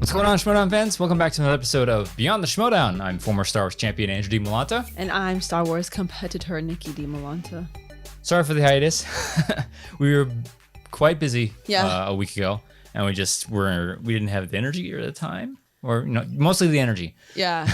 What's going on, Schmoedown fans? Welcome back to another episode of Beyond the Schmoedown. I'm former Star Wars champion Andrew Dimalanta. And I'm Star Wars competitor Nicki Dimalanta. Sorry for the hiatus. We were quite busy Yeah. a week ago, and we didn't have the energy or the time, or mostly the energy. Yeah.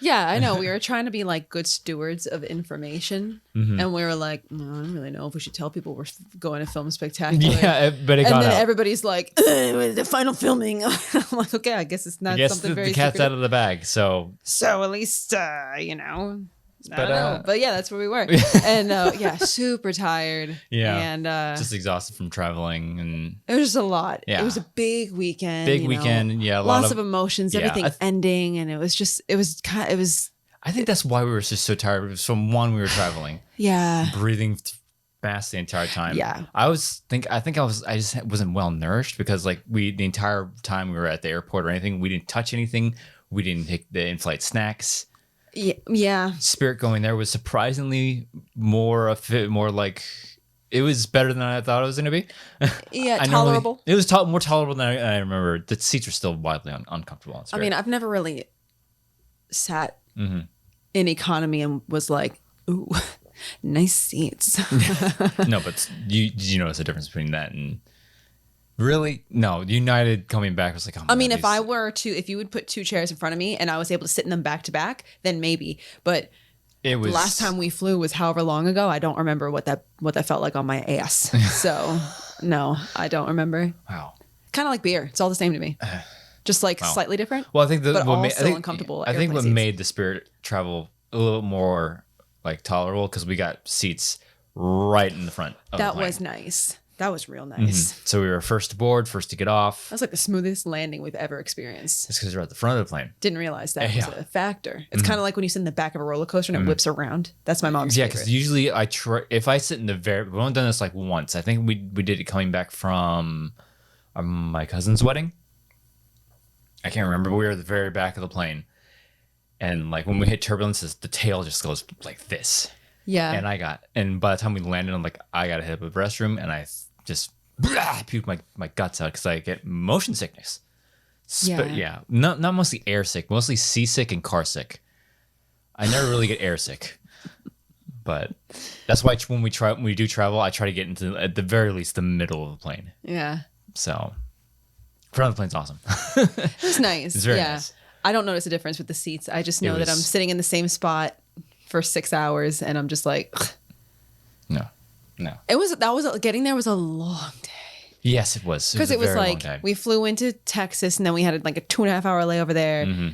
Yeah, I know. We were trying to be like good stewards of information, and we were like, no, I don't really know if we should tell people we're going to film spectacular. Yeah, but it got and then out. everybody's like, the final filming. I'm like, okay, I guess it's not something very the cat's secretive. out of the bag. So at least, I don't know. But yeah, that's where we were. And yeah, super tired. Yeah. And just exhausted from traveling, and it was just a lot. Yeah. It was a big weekend. Yeah, Lots of emotions, yeah, everything ending, and it was. I think that's why we were just so tired. It was from one, we were traveling, Yeah. breathing fast the entire time. Yeah. I just wasn't well nourished because the entire time we were at the airport or anything, we didn't touch anything. We didn't take the in-flight snacks. Yeah. Spirit going there was surprisingly more like, it was better than I thought it was going to be. Yeah, tolerable. It was more tolerable than I remember. The seats are still wildly uncomfortable on Spirit. I mean, I've never really sat Mm-hmm. in economy and was like, ooh, nice seats. No, but did you notice the difference between that and really? No, United coming back was like, oh my I mean, God, if you would put two chairs in front of me and I was able to sit in them back to back, then maybe. But it was the last time we flew was however long ago. I don't remember what that felt like on my ass. So no, I don't remember. Wow. Kind of like beer. It's all the same to me. Just like slightly different. Well, I think uncomfortable. I think airplane what seats. made the Spirit travel a little more like tolerable because we got seats right in the front. That was nice. That was real nice. Mm-hmm. So we were first aboard, first to get off. That was like the smoothest landing we've ever experienced. It's because we're at the front of the plane. Didn't realize that Yeah. was a factor. It's kind of like when you sit in the back of a roller coaster and it whips around. That's my mom's Yeah, favorite. because usually if I sit in the we've only done this like once. I think we did it coming back from my cousin's wedding. I can't remember. But we were at the very back of the plane, and like when we hit turbulences, the tail just goes like this. Yeah. And by the time we landed, I'm like, I got to hit up the restroom, and I just puked my guts out because I get motion sickness. Yeah. Not mostly air sick, mostly seasick and car sick. I never really get air sick, but that's why when we do travel, I try to get into at the very least the middle of the plane. Yeah. So, front of the plane's awesome. It was nice. It's very nice. I don't notice a difference with the seats. I just know that I'm was- sitting in the same spot for 6 hours and I'm just like, ugh. No. Getting there was a long day. Yes, it was. Because it was a very long like, time. we flew into Texas and then we had like a 2.5 hour layover there. Mm-hmm.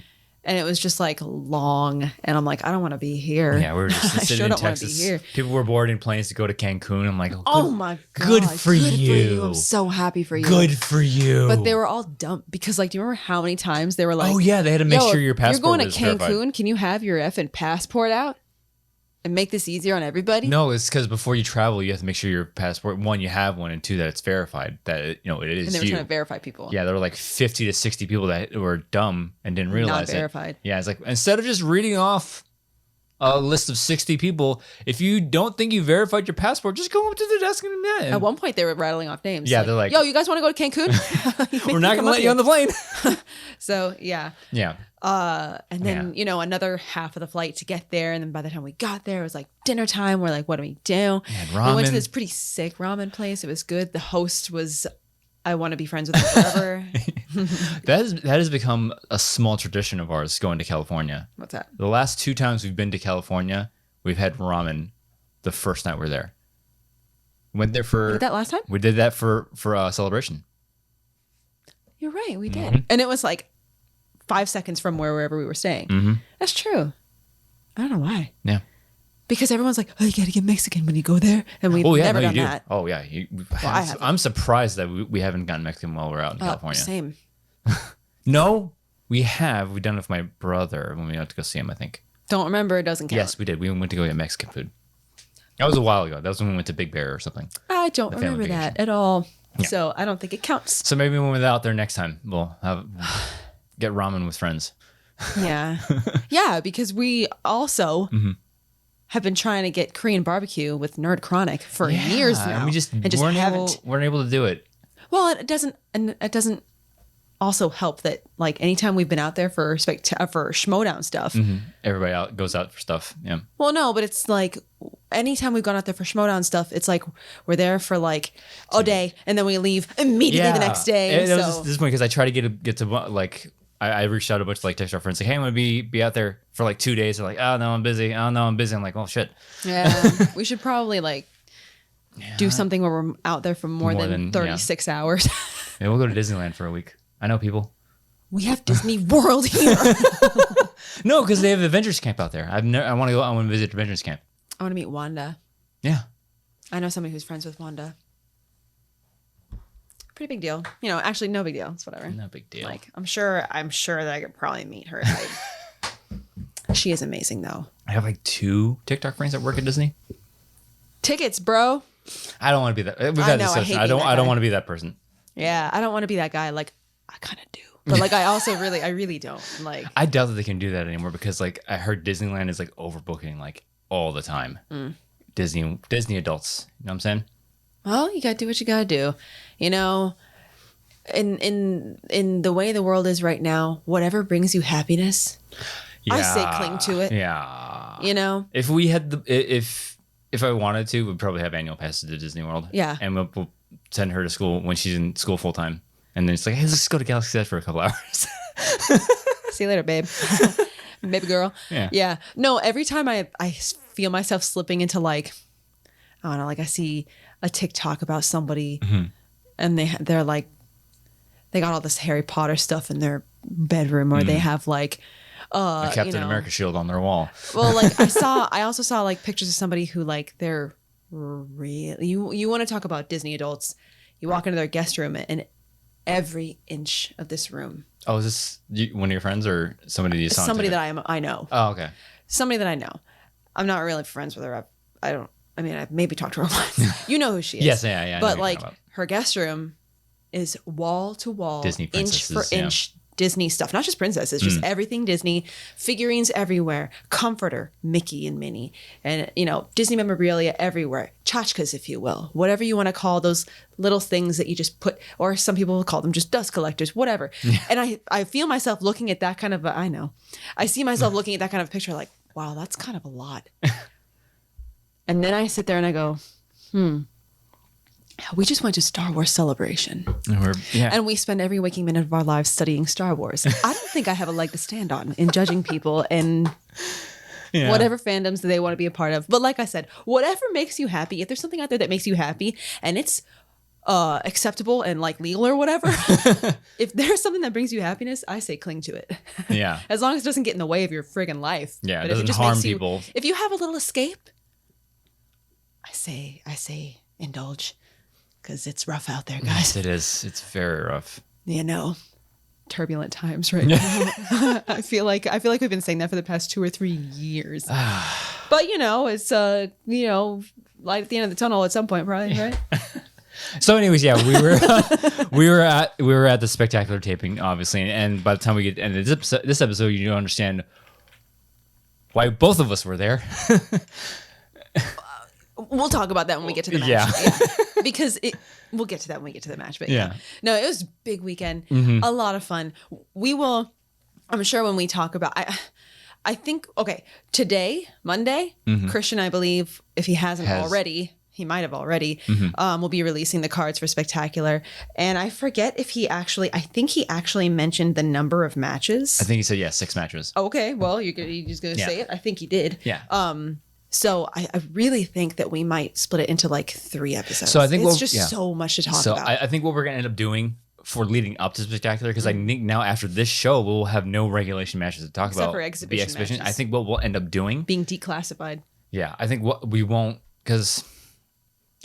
And it was just like long. And I'm like, I don't want to be here. Yeah, we were just I sitting sure in don't want to be Texas. here. People were boarding planes to go to Cancun. I'm like, Oh my God. good for you. I'm so happy for you. Good for you. But they were all dumb because, like, do you remember how many times they were like, oh yeah, they had to make "Yo, sure your passport you're was going to Cancun. verified. Can you have your effing passport out and make this easier on everybody?" No, it's because before you travel, you have to make sure your passport, one, you have one, and two, that it's verified, that it is And they were you. trying to verify people. Yeah, there were like 50 to 60 people that were dumb and didn't realize Not verified. it. Yeah, it's like, instead of just reading off a list of 60 people, if you don't think you verified your passport, just go up to the desk and At one point, they were rattling off names. Yeah, they're like, "Yo, you guys want to go to Cancun? we're not going to let you on the plane. So yeah. Yeah. And then, another half of the flight to get there. And then by the time we got there, it was like dinner time. We're like, what do we do? had We went to ramen. this pretty sick ramen place. It was good. The host was, I want to be friends with him forever. That has become a small tradition of ours going to California. What's that? The last 2 times we've been to California, we've had ramen the first night we're there. Went there for... Did that last time? We did that for a celebration. You're right. We did. Mm-hmm. And it was like 5 seconds from wherever we were staying. Mm-hmm. That's true. I don't know why. Yeah. Because everyone's like, oh, you got to get Mexican when you go there. And we've Oh, yeah, never no, you done do. that. Oh, yeah. I haven't. I'm surprised that we haven't gotten Mexican while we're out in California. Same. No, we have. We've done it with my brother when we went to go see him, I think. Don't remember. It doesn't count. Yes, we did. We went to go get Mexican food. That was a while ago. That was when we went to Big Bear or something. I don't The family remember that vacation. at all. Yeah. So I don't think it counts. So maybe when we're out there next time, we'll get ramen with friends. Yeah. Yeah, because we also Mm-hmm. have been trying to get Korean barbecue with Nerd Chronic for years now. And we just and weren't haven't. able to do it. Well, it doesn't also helped that like anytime we've been out there for Schmoedown stuff. Everybody goes out for stuff. Yeah. Well, no, but it's like anytime we've gone out there for Schmoedown stuff, it's like we're there for like a day and then we leave immediately the next day. And it was this point because I try to get to like I reached out a bunch of like text our friends like, hey, I'm gonna be out there for like 2 days. They're like, oh no, I'm busy. Oh no, I'm busy. I'm like, oh shit. Yeah, we should probably like do something where we're out there for more than 36 hours. Yeah, we'll go to Disneyland for a week. I know people. We have Disney World here. No, because they have Avengers Camp out there. I want to go. I want to visit Avengers Camp. I want to meet Wanda. Yeah. I know somebody who's friends with Wanda. Pretty big deal. You know, actually, no big deal. It's whatever. No big deal. Like, I'm sure that I could probably meet her. She is amazing, though. I have like 2 TikTok friends that work at Disney. Tickets, bro. I don't want to be that. We've had this discussion. I don't want to be that person. Yeah, I don't want to be that guy. Like, I kind of do. But like, I really don't. Like, I doubt that they can do that anymore because like I heard Disneyland is like overbooking like all the time. Disney adults. You know what I'm saying? Well, you gotta do what you gotta do. You know, in the way the world is right now, whatever brings you happiness, I say cling to it. Yeah. You know, if we had if I wanted to, we'd probably have annual passes to Disney World. Yeah. And we'll send her to school when she's in school full time. And then it's like, hey, let's go to Galaxy Edge for a couple hours. See you later, babe. Baby girl. Yeah. Yeah. No, every time I feel myself slipping into like, I don't know, like I see a TikTok about somebody and they're like, they got all this Harry Potter stuff in their bedroom or they have like, a Captain America shield on their wall. Well, like I also saw like pictures of somebody who like they're really, you want to talk about Disney adults, you walk into their guest room and every inch of this room. Oh, is this one of your friends or somebody you saw? Somebody that I know. Oh, okay. Somebody that I know. I'm not really friends with her. I've maybe talked to her once. You know who she is. Yes, yeah. But like her guest room is wall to wall, Disney inch for princesses, inch Disney stuff. Not just princesses, just everything Disney. Figurines everywhere. Comforter, Mickey and Minnie. And, you know, Disney memorabilia everywhere. Tchotchkes, if you will. Whatever you want to call those little things that you just put, or some people will call them just dust collectors, whatever. Yeah. And I feel myself looking at that kind of, I see myself looking at that kind of picture like, wow, that's kind of a lot. And then I sit there and I go, we just went to Star Wars Celebration. And we spend every waking minute of our lives studying Star Wars. I don't think I have a leg to stand on in judging people and whatever fandoms they want to be a part of. But like I said, whatever makes you happy, if there's something out there that makes you happy and it's acceptable and like legal or whatever, if there's something that brings you happiness, I say cling to it. Yeah. As long as it doesn't get in the way of your friggin' life. Yeah, but it doesn't harm people. If you have a little escape, I say indulge. Because it's rough out there, guys. Yes, it is. It's very rough. You know, turbulent times right now. I feel like we've been saying that for the past 2 or 3 years. But you know, it's light at the end of the tunnel at some point, probably, right? So, anyways, yeah, we were at the spectacular taping, obviously, and by the time we get into this episode, you don't understand why both of us were there. We'll talk about that when we get to the match. Yeah. Because we'll get to that when we get to the match. But yeah. No, it was a big weekend. A lot of fun. We will, I'm sure when we talk about, I think, okay, today, Monday, Christian, I believe, if he hasn't already, he might have already, will be releasing the cards for Spectacular. And I forget if I think he actually mentioned the number of matches. I think he said, 6 matches. Okay, well, you're just going to say it? I think he did. Yeah. So I really think that we might split it into like 3 episodes. So I think it's just so much to talk about. So I think what we're going to end up doing for leading up to Spectacular, because I think now after this show, we'll have no regulation matches to talk about. Except for exhibition matches. I think what we'll end up doing. Being declassified. Yeah. I think what we won't, because,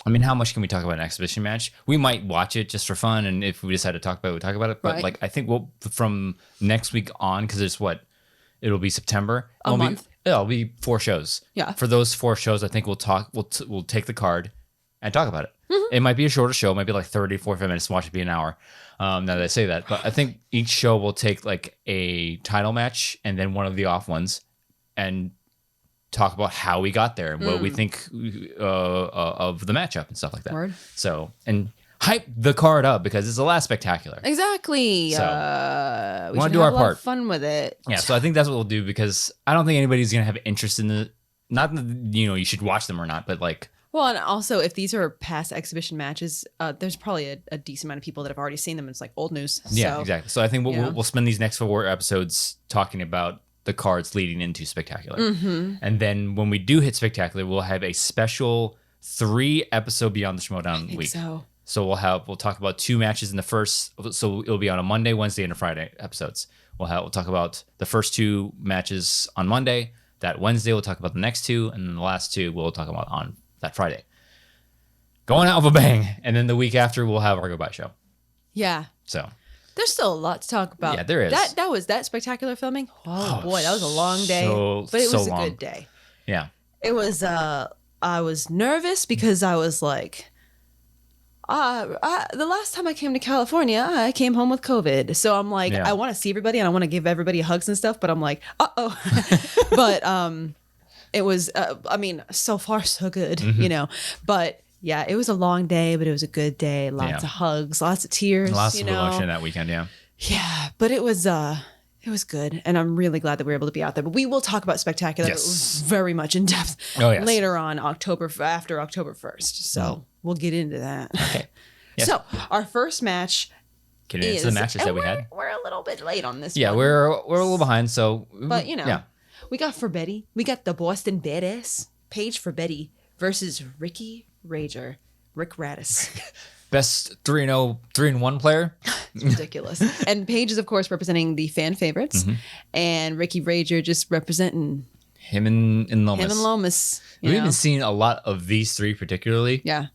I mean, how much can we talk about an exhibition match? We might watch it just for fun. And if we decide to talk about it, we'll talk about it. But like, I think from next week on, because it's it'll be September. A month. It'll be 4 shows. Yeah. For those 4 shows, I think we'll take the card and talk about it. It might be a shorter show. It might be like 30, 45 minutes. Watch it be an hour. Now that I say that. But I think each show will take like a title match and then one of the off ones and talk about how we got there and what we think of the matchup and stuff like that. Word. So, and hype the card up because it's the last spectacular. Exactly. So, we want to do our part. Fun with it. Yeah, so I think that's what we'll do because I don't think anybody's gonna have interest in the. Not that you should watch them or not, but like. Well, and also if these are past exhibition matches, there's probably a decent amount of people that have already seen them. It's like old news. Yeah, so, exactly. So I think we'll spend these next 4 episodes talking about the cards leading into Spectacular, and then when we do hit Spectacular, we'll have a special 3-episode Beyond the Schmoedown week. So we'll talk about 2 matches in the first. So it'll be on a Monday, Wednesday, and a Friday episodes. We'll talk about the first 2 matches on Monday. That Wednesday we'll talk about the next 2, and then the last 2 we'll talk about on that Friday. Going out with a bang, and then the week after we'll have our goodbye show. Yeah. So there's still a lot to talk about. Yeah, there is. That was that spectacular filming. Oh boy, that was a long day, but it was a good day. Yeah. It was. I was nervous because I was like, the last time I came to California, I came home with COVID. So I'm like, I want to see everybody and I want to give everybody hugs and stuff, but I'm like, but it was. I mean, so far so good, But yeah, it was a long day, but it was a good day. Lots of hugs, lots of tears, lots of emotion that weekend. Yeah. Yeah, but it was good, and I'm really glad that we were able to be out there. But we will talk about Spectacular very much in depth later on after October 1st. So we'll get into that. Okay. Yes. So our first match. Getting into the matches that we had. We're a little bit late on this. Yeah, we're a little behind. So, but we got for Betty. We got the Boston Badass Paige for Betty versus Ricky Rager, Rick Radis. Best 3-0, 3-1 player. It's ridiculous. And Paige is, of course, representing the fan favorites. And Ricky Rager just representing him and Lomas. Him and Lomas. We've even seen a lot of these 3 particularly. Yeah.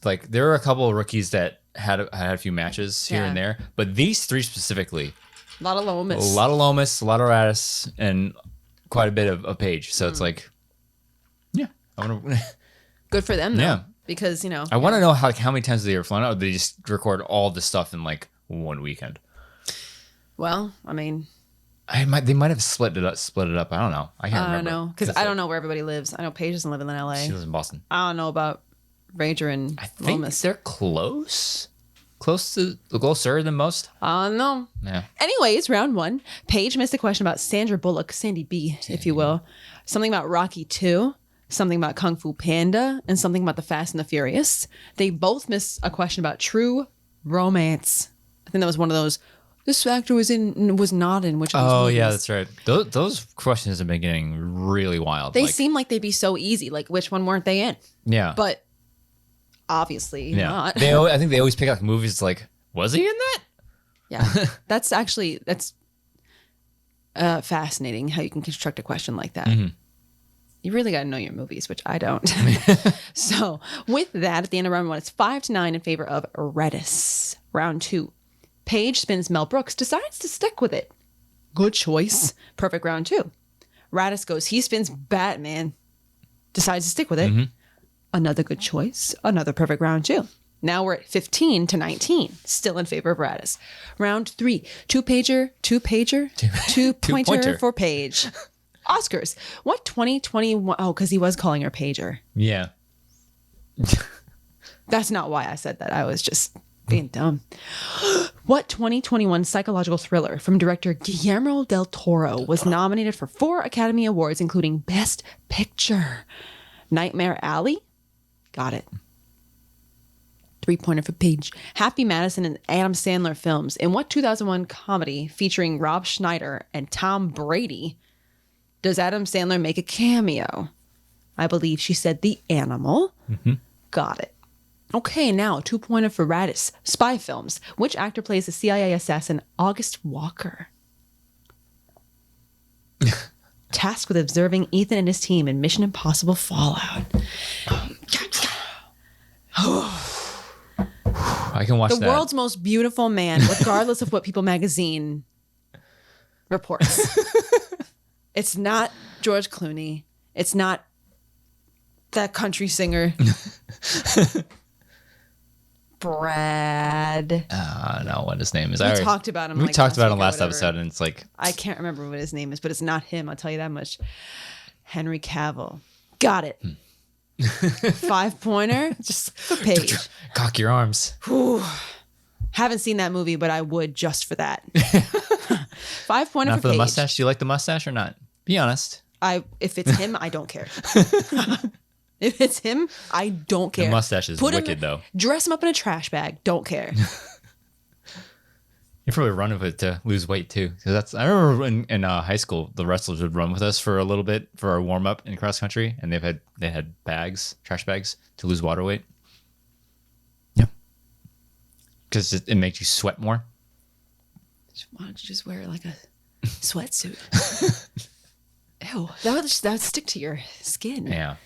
Like, there are a couple of rookies that had a few matches here and there. But these 3 specifically. A lot of Lomas. A lot of Radis, and quite a bit of Paige. So it's like, I want to... Good for them, though. Yeah. Because, I want to know how many times they were flown out, or they just record all this stuff in like one weekend. Well, I mean, they might have split it up. I don't know. I can't remember. I don't know because I don't know where everybody lives. I know Paige doesn't live in LA. She lives in Boston. I don't know about Rager and I think Lomas. They're closer than most. I don't know. Yeah. Anyways, round 1. Paige missed a question about Sandra Bullock, Sandy B, if you will. Something about Rocky 2. Something about Kung Fu Panda, and something about The Fast and the Furious. They both missed a question about True Romance. I think that was one of those. This actor was not in which of these movies. Yeah, that's right. Those questions have been getting really wild. They seem like they'd be so easy. Like, which one weren't they in? Yeah. But obviously not. I think they always pick out movies like, was he in that? Yeah. That's fascinating how you can construct a question like that. You really got to know your movies, which I don't. So with that, at the end of round 1, it's 5-9 in favor of Redis. Round 2, Paige spins Mel Brooks, decides to stick with it. Good choice. Perfect round 2. Radis goes, he spins Batman, decides to stick with it. Another good choice. Another perfect round 2. Now we're at 15-19, still in favor of Radis. Round 3, 2-pointer for Paige. Oscars. What 2021? Oh, because he was calling her Pager. Yeah. That's not why I said that. I was just being dumb. What 2021 psychological thriller from director Guillermo del Toro was nominated for 4 Academy Awards, including Best Picture? Nightmare Alley? Got it. 3-pointer for Paige. Happy Madison and Adam Sandler films. In what 2001 comedy featuring Rob Schneider and Tom Brady does Adam Sandler make a cameo? I believe she said The Animal. Got it. Okay, now 2-pointer for Radis. Spy films. Which actor plays the CIA assassin August Walker? Tasked with observing Ethan and his team in Mission Impossible Fallout. I can watch that. The world's most beautiful man, regardless of what People magazine reports. It's not George Clooney. It's not that country singer. Brad. I don't know what his name is. We talked about him. We talked about him last episode, and it's like... I can't remember what his name is, but it's not him. I'll tell you that much. Henry Cavill. Got it. 5-pointer just for Paige. Cock your arms. Whew. Haven't seen that movie, but I would just for that. 5-pointer Not for for the Paige. mustache. Do you like the mustache or not? Be honest. If it's him, I don't care. If it's him, I don't care. The mustache is wicked, though. Dress him up in a trash bag. Don't care. You probably run with it to lose weight too. Because I remember in high school, the wrestlers would run with us for a little bit for our warm up in cross country, and they had trash bags to lose water weight. Yeah, because it makes you sweat more. Why don't you just wear like a sweatsuit? Ew, that would stick to your skin. Yeah,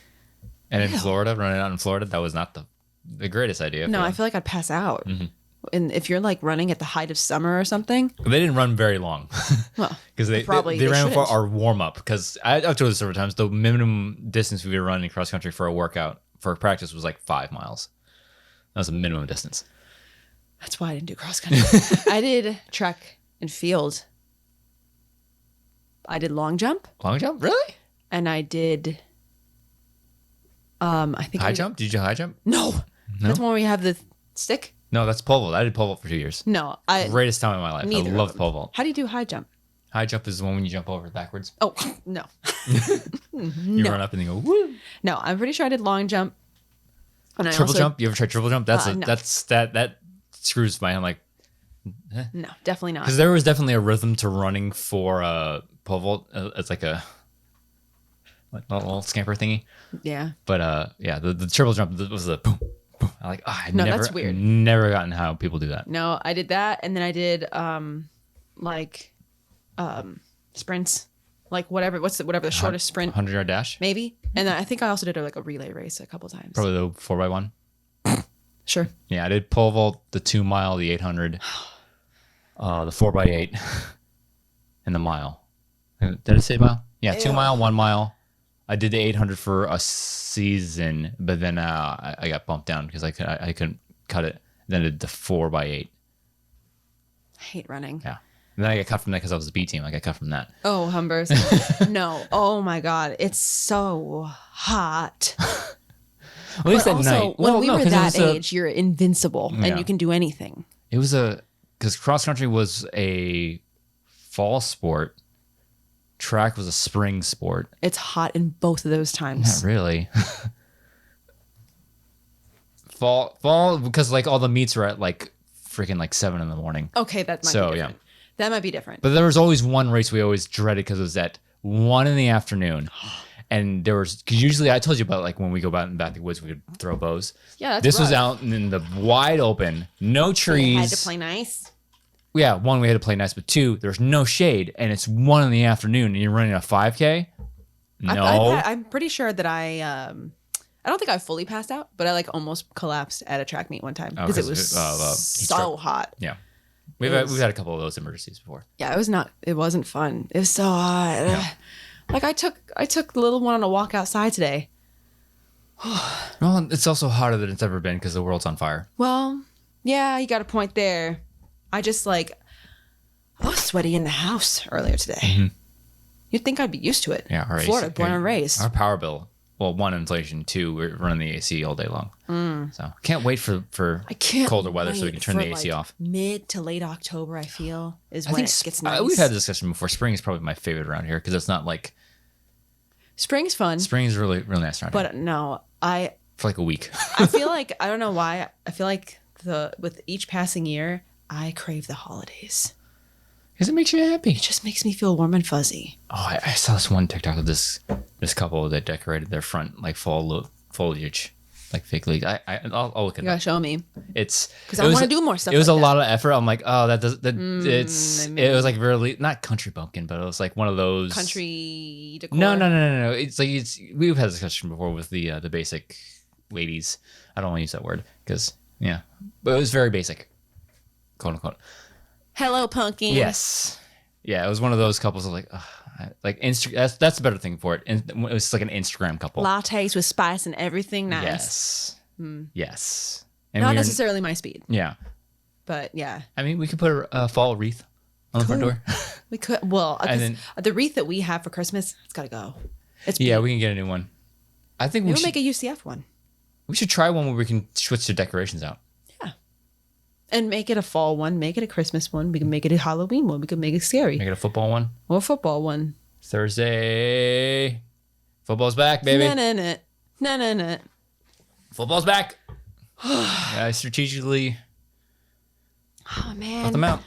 and in Florida, running out in Florida, that was not the greatest idea. No, I feel like I'd pass out. Mm-hmm. And if you're like running at the height of summer or something, they didn't run very long. Well, because they ran for our warm up. Because I've told this several times, the minimum distance we would run in cross country for a workout for practice was like 5 miles. That was a minimum distance. That's why I didn't do cross country. I did track and field. I did long jump. Long jump, really? And I did. I think high jump. Did you do high jump? No, that's one where you have the stick. No, that's pole vault. I did pole vault for 2 years. No, greatest time of my life. I love pole vault. How do you do high jump? High jump is the one when you jump over backwards. Oh no, you run up and then go woo. No, I'm pretty sure I did long jump. And triple jump? You ever tried triple jump? That's no. that screws my. I'm like, no, definitely not. Because there was definitely a rhythm to running for pole vault. It's like a little scamper thingy. Yeah. But yeah, the triple jump was the boom. I'm like, that's weird. Never gotten how people do that. No, I did that, and then I did sprints, like whatever the shortest sprint, 100-yard dash, maybe. And then I think I also did a relay race a couple times. Probably the 4x1. Sure. Yeah, I did pole vault, the 2 mile, the 800, the 4x8, and the mile. Did I say mile? Yeah, 2 mile, 1 mile. I did the 800 for a season, but then I got bumped down because I couldn't cut it. Then I did the 4x8. I hate running. Yeah. And then I got cut from that because I was the B team. I got cut from that. Oh, Humbers. No. Oh my God. It's so hot. At least at night. When we were that age, you're invincible and you can do anything. It was because cross country was a fall sport. Track was a spring sport. It's hot in both of those times. Not really. fall because like all the meets were at like freaking like 7 a.m. Okay, that might be different. Yeah. That might be different. But there was always one race we always dreaded because it was at 1 p.m. And there was, because usually I told you about like when we go out in the woods, we would throw bows. Yeah, that's This rough. was out in the wide open, no trees. We had to play nice. Yeah, 1, we had to play nice, but 2, there's no shade, and it's 1 p.m. and you're running a 5K. No, I'm pretty sure that I don't think I fully passed out, but I like almost collapsed at a track meet one time because it was so hot. Yeah, we've had a couple of those emergencies before. Yeah, it wasn't fun. It was so hot. Yeah. Like I took the little one on a walk outside today. Well, it's also hotter than it's ever been because the world's on fire. Well, yeah, you got a point there. I was sweaty in the house earlier today. Mm-hmm. You'd think I'd be used to it. Yeah, our Florida, born and raised. Our power bill, well, 1, inflation, 2, we're running the AC all day long. So can't wait for colder weather so we can turn the AC off. Mid to late October, I feel, is when it gets nice. We've had this discussion before. Spring is probably my favorite around here because it's not like... Spring's fun. Spring is really, really nice around here. But no, for like a week. I feel like, I don't know why, I feel like with each passing year, I crave the holidays. Because it makes you happy. It just makes me feel warm and fuzzy. Oh, I saw this one TikTok of this couple that decorated their front like fall foliage, like fake leaves. I'll look at it. You gotta show me. Because I want to do more stuff. It was a lot of effort. I'm like, oh, it was like really not country bumpkin, but it was like one of those country decor. No. It's like we've had this discussion before with the basic ladies. I don't want to use that word because but it was very basic. Quote unquote. Hello, pumpkin. Yes. Yeah, it was one of those couples of like that's the better thing for it. And it was like an Instagram couple. Lattes with spice and everything nice. Yes. Yes. And not necessarily my speed. Yeah. But yeah. I mean, we could put a fall wreath on the front door. We could. Well, the wreath that we have for Christmas, it's got to go. We can get a new one. I think we'll make a UCF one. We should try one where we can switch the decorations out. Yeah. And make it a fall one. Make it a Christmas one. We can make it a Halloween one. We can make it scary. Make it a football one. Or a football one. Thursday. Football's back, baby. No. Football's back. I strategically Oh man. got them out.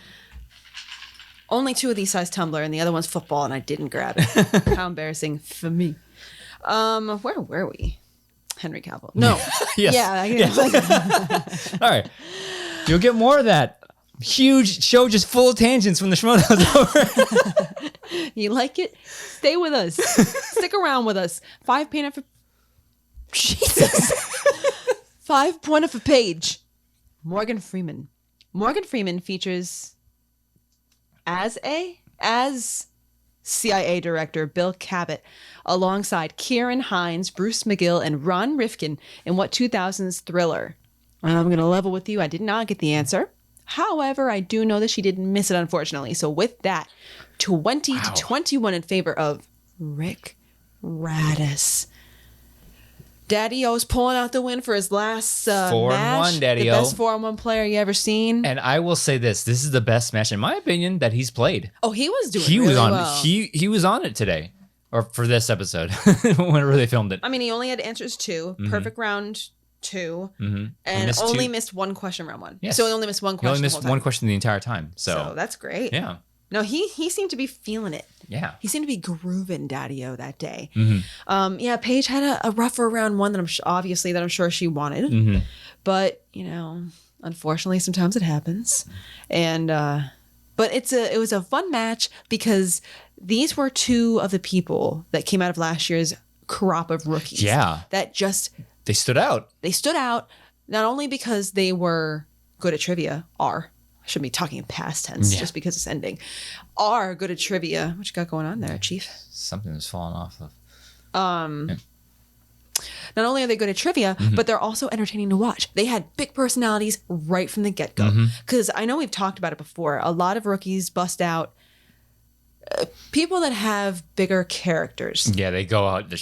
Only 2 of these size tumbler and the other one's football and I didn't grab it. How embarrassing for me. Where were we? Henry Cavill. No. Yes. Yeah. All right. You'll get more of that. Huge show just full of tangents when the Schmoedown's over. You like it? Stay with us. Stick around with us. 5 pointer for Jesus. 5 pointer for Paige. Morgan Freeman. Morgan Freeman features as CIA Director Bill Cabot alongside Kieran Hines, Bruce McGill, and Ron Rifkin in what 2000's thriller. And I'm going to level with you. I did not get the answer. However, I do know that she didn't miss it, unfortunately. So with that, 20 to 21 in favor of Rick Radis. Daddy-O's pulling out the win for his last 4-1, Daddy-O. The best 4-1 player you ever seen. And I will say this is the best match, in my opinion, that he's played. Oh, he was doing really well. He was on it today. Or for this episode, whenever they filmed it. I mean, he only had answers 2, perfect round 2, and only missed 1 question round 1. Yes. So he only missed 1 question. He only missed 1 question the entire time. So that's great. Yeah. No, he seemed to be feeling it. Yeah. He seemed to be grooving Daddy-O that day. Yeah, Paige had a rougher round 1 that I'm sure she wanted. But, unfortunately, sometimes it happens. And but it was a fun match because these were 2 of the people that came out of last year's crop of rookies. Yeah. That just they stood out. They stood out not only because they were good at trivia, I shouldn't be talking in past tense just because it's ending. Are good at trivia. What you got going on there, Chief? Something was falling off of. Not only are they good at trivia, but they're also entertaining to watch. They had big personalities right from the get-go. Because I know we've talked about it before. A lot of rookies bust out people that have bigger characters. Yeah, they go out.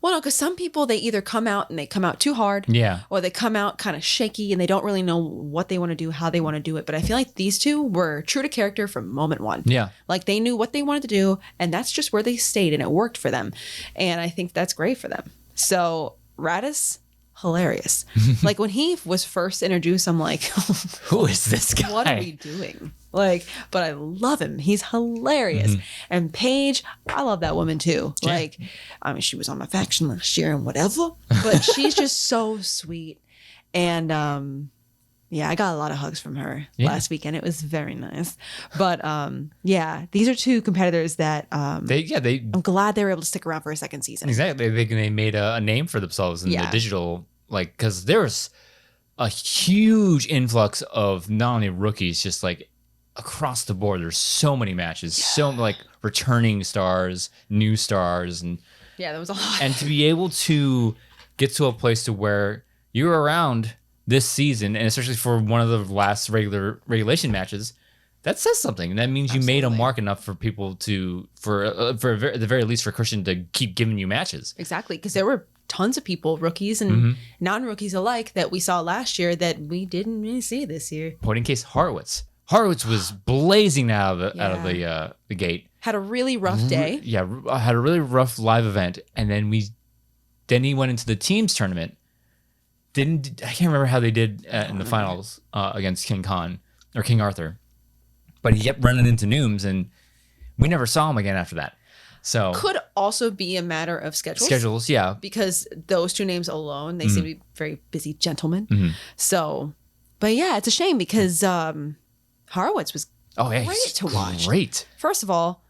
Well, no, because some people, they either come out and they come out too hard. Yeah. Or they come out kind of shaky and they don't really know what they want to do, how they want to do it. But I feel like these 2 were true to character from moment 1. Yeah. Like they knew what they wanted to do and that's just where they stayed and it worked for them. And I think that's great for them. So Radis, hilarious. Like when he was first introduced, I'm like, who is this guy? What are we doing? Like, but I love him. He's hilarious. And Paige, I love that woman too. Yeah. Like, I mean, she was on my faction last year and whatever, but she's just so sweet. And yeah, I got a lot of hugs from her last weekend. It was very nice. But yeah, these are 2 competitors that I'm glad they were able to stick around for a second season. Exactly. They made a name for themselves in the digital, like, because there's a huge influx of not only rookies, just like across the board. There's so many matches, so like returning stars, new stars, and yeah, that was a lot. And to be able to get to a place to where you're around this season, and especially for one of the last regulation matches, that says something. That means you made a mark enough for people to, at the very least, for Christian to keep giving you matches. Exactly, because there were tons of people, rookies and non-rookies alike, that we saw last year that we didn't really see this year. Point in case, Horowitz was blazing out of the gate. Had a really rough day. Yeah, had a really rough live event, and then he went into the teams tournament. I can't remember how they did in the finals against King Arthur, but he kept running into Nooms, and we never saw him again after that. So could also be a matter of schedules. Schedules, yeah, because those 2 names alone, they seem to be very busy gentlemen. So, but yeah, it's a shame because Horowitz was great to watch. Great. First of all,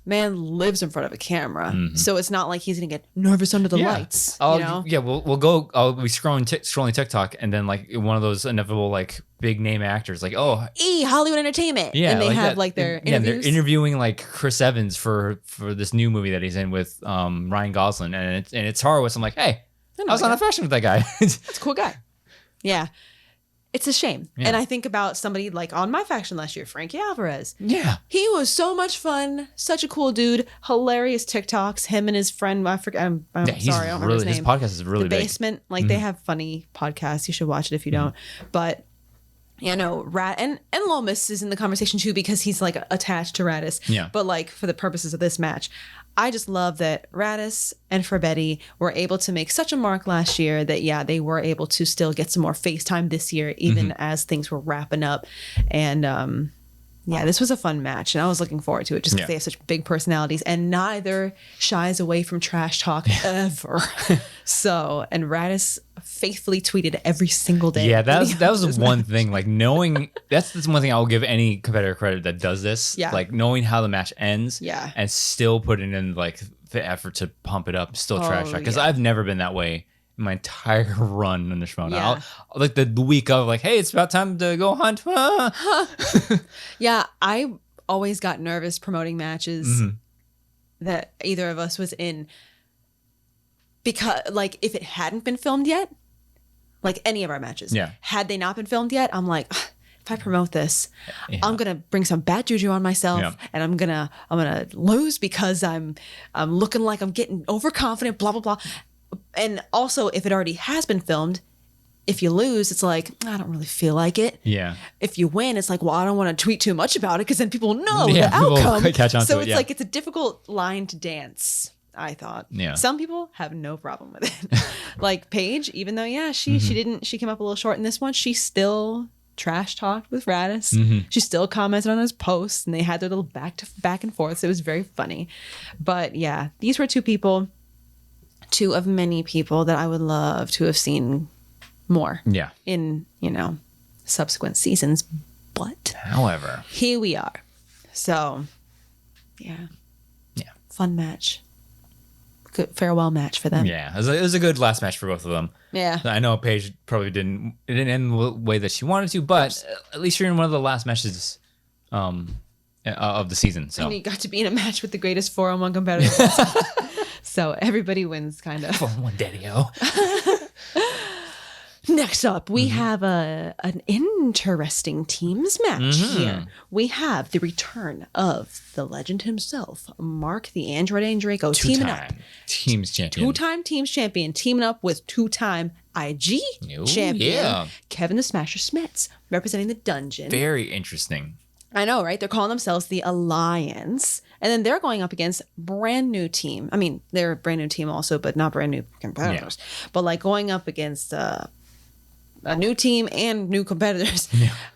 man lives in front of a camera, so it's not like he's gonna get nervous under the lights. Yeah, we'll go. I'll be scrolling TikTok, and then like one of those inevitable like big name actors, like Hollywood Entertainment, and they have like their interviews. They're interviewing like Chris Evans for this new movie that he's in with Ryan Gosling, and it's Horowitz. I'm like, hey, I was on a fashion with that guy. That's a cool guy. Yeah. it's a shame. Yeah. And I think about somebody like on my faction last year, Frankie Alvarez. Yeah. He was so much fun. Such a cool dude. Hilarious TikToks. Him and his friend, I forget. I'm sorry, I don't remember his name. His podcast is really big. The Basement. Like they have funny podcasts. You should watch it if you don't. But Rat and Lomas is in the conversation too because he's like attached to Radis. Yeah. But like for the purposes of this match, I just love that Radis and Forbetti were able to make such a mark last year that they were able to still get some more FaceTime this year, even as things were wrapping up. And this was a fun match, and I was looking forward to it just because they have such big personalities, and neither shies away from trash talk ever. So, and Radis faithfully tweeted every single day. Yeah, that was one thing. Like knowing that's one thing I'll give any competitor credit that does this. Yeah. Like knowing how the match ends. Yeah. And still putting in like the effort to pump it up, still trash talk. Because I've never been that way in my entire run on the Schmoedown. Yeah. Like the week of like, hey, it's about time to go hunt. Yeah, I always got nervous promoting matches that either of us was in. Because, like, if it hadn't been filmed yet, like any of our matches, had they not been filmed yet, I'm like, if I promote this, I'm gonna bring some bad juju on myself, and I'm gonna lose because I'm looking like I'm getting overconfident, blah blah blah. And also, if it already has been filmed, if you lose, it's like I don't really feel like it. Yeah. If you win, it's like, well, I don't want to tweet too much about it because then people know the outcome. Catch on so to it, it's like it's a difficult line to dance. I thought. Yeah. Some people have no problem with it. Like Paige, even though, she came up a little short in this one, she still trash talked with Radis. She still commented on his posts and they had their little back and forth. So it was very funny. But these were two of many people that I would love to have seen more in, subsequent seasons. But however, here we are. So fun match. Good farewell match for them. Yeah, it was a good last match for both of them. Yeah, I know Paige probably didn't end the way that she wanted to, but at least you're in one of the last matches of the season. So and you got to be in a match with the greatest 4-on-1 competitor. So everybody wins, kind of. 4-on-1 daddy-o. Next up, we have an interesting teams match here. We have the return of the legend himself, Mark the Android and Draco, teaming up. Teams champion. Two-time teams champion, teaming up with two-time IG champion, Kevin the Smasher Smets, representing the dungeon. Very interesting. I know, right? They're calling themselves the Alliance. And then they're going up against brand new team. I mean, they're a brand new team also, but not brand new competitors. Yeah. But like going up against a new team and new competitors.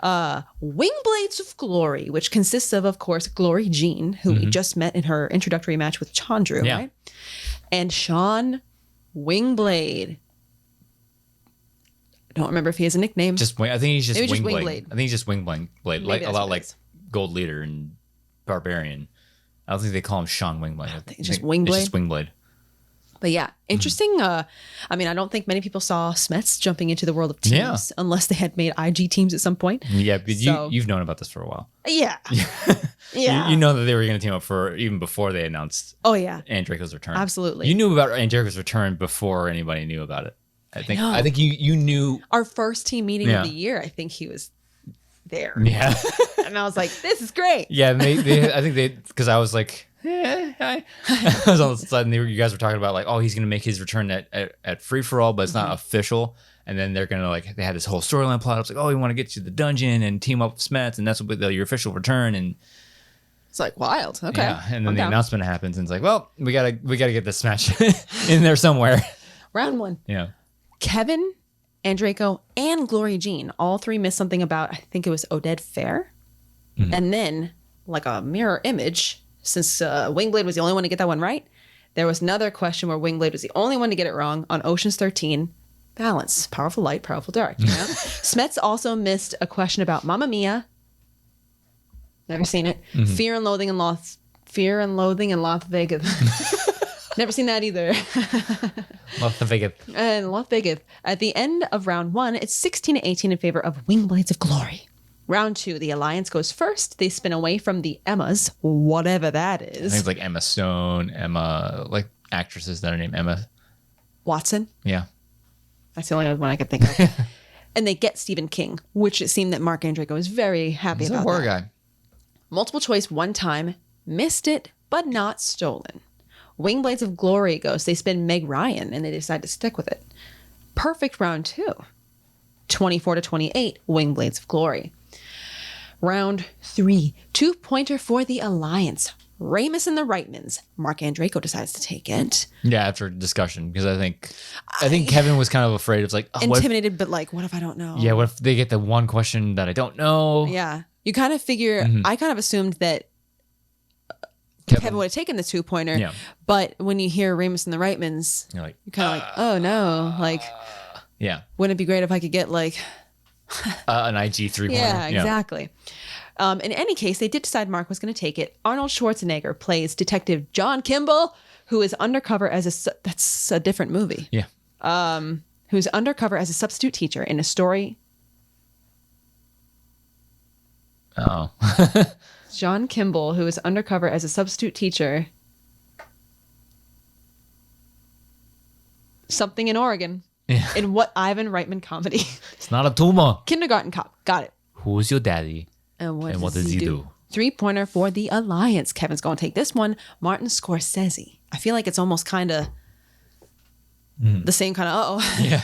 Wingblades of Glory, which consists of course, Glory Jean, who we just met in her introductory match with Chandru, right? And Sean Wingblade. I don't remember if he has a nickname. I think he's just Wingblade. I think he's just Wingblade. Like a lot like Gold Leader and Barbarian. I don't think they call him Sean Wingblade. I think it's just Wingblade. It's just Wingblade. But interesting. I mean, I don't think many people saw Smets jumping into the world of teams unless they had made IG teams at some point. Yeah, but you've known about this for a while. Yeah. You know that they were going to team up for even before they announced Andraco's return. Absolutely. You knew about Andraco's return before anybody knew about it. I think you knew. Our first team meeting of the year, I think he was there. Yeah. And I was like, this is great. Yeah, I think because I was like, I was all of a sudden you guys were talking about like, oh, he's gonna make his return at free for all, but it's not official. And then they're gonna they had this whole storyline plot. I was like, oh, we want to get you the dungeon and team up with Smets, and that's what your official return. And it's like wild. Okay. Yeah, and then the announcement happens, and it's like, well, we gotta get this match in there somewhere. Round one. Yeah. Kevin, Andraco, and Glory Jean, all three missed something about, I think it was Oded Fair. And then, like a mirror image, since Wingblade was the only one to get that one right, there was another question where Wingblade was the only one to get it wrong on Ocean's 13. Balance. Powerful light, powerful dark. You know? Smets also missed a question about Mamma Mia. Never seen it. Fear and Loathing in Las Vegas. Never seen that either. Las Vegas. And Las Vegas. At the end of round one, it's 16-18 in favor of Wingblades of Glory. Round two, the Alliance goes first. They spin away from the Emmas, whatever that is. I think it's like Emma Stone, Emma, like actresses that are named Emma Watson. Yeah. That's the only one I could think of. And they get Stephen King, which it seemed that Mark Andreyko was very happy about. He's a horror guy. Multiple choice one time, missed it, but not stolen. Wing Blades of Glory goes, they spin Meg Ryan, and they decide to stick with it. Perfect round 2. 24-28, Wing Blades of Glory. Round 3, 2-pointer for the Alliance. Ramus and the Reitmans. Mark Andreyko decides to take it. Yeah, after discussion, because I think Kevin was kind of afraid of like intimidated, but like, what if I don't know? Yeah, what if they get the one question that I don't know? Yeah, you kind of figure. I kind of assumed that Kevin would have taken the 2-pointer. Yeah. But when you hear Ramus and the Reitmans, you're kind of like, oh no, like, yeah, wouldn't it be great if I could get like an IG 3-pointer? Yeah, exactly. In any case, they did decide Mark was going to take it. Arnold Schwarzenegger plays Detective John Kimball, who is undercover as that's a different movie. Yeah. Who's undercover as a substitute teacher in a story. Oh. John Kimball, who is undercover as a substitute teacher. Something in Oregon. Yeah. In what Ivan Reitman comedy? It's not a tumor. Kindergarten Cop. Got it. Who's your daddy? And what does he do? 3-pointer for the Alliance. Kevin's going to take this one. Martin Scorsese. I feel like it's almost kind of the same kind of, Yeah.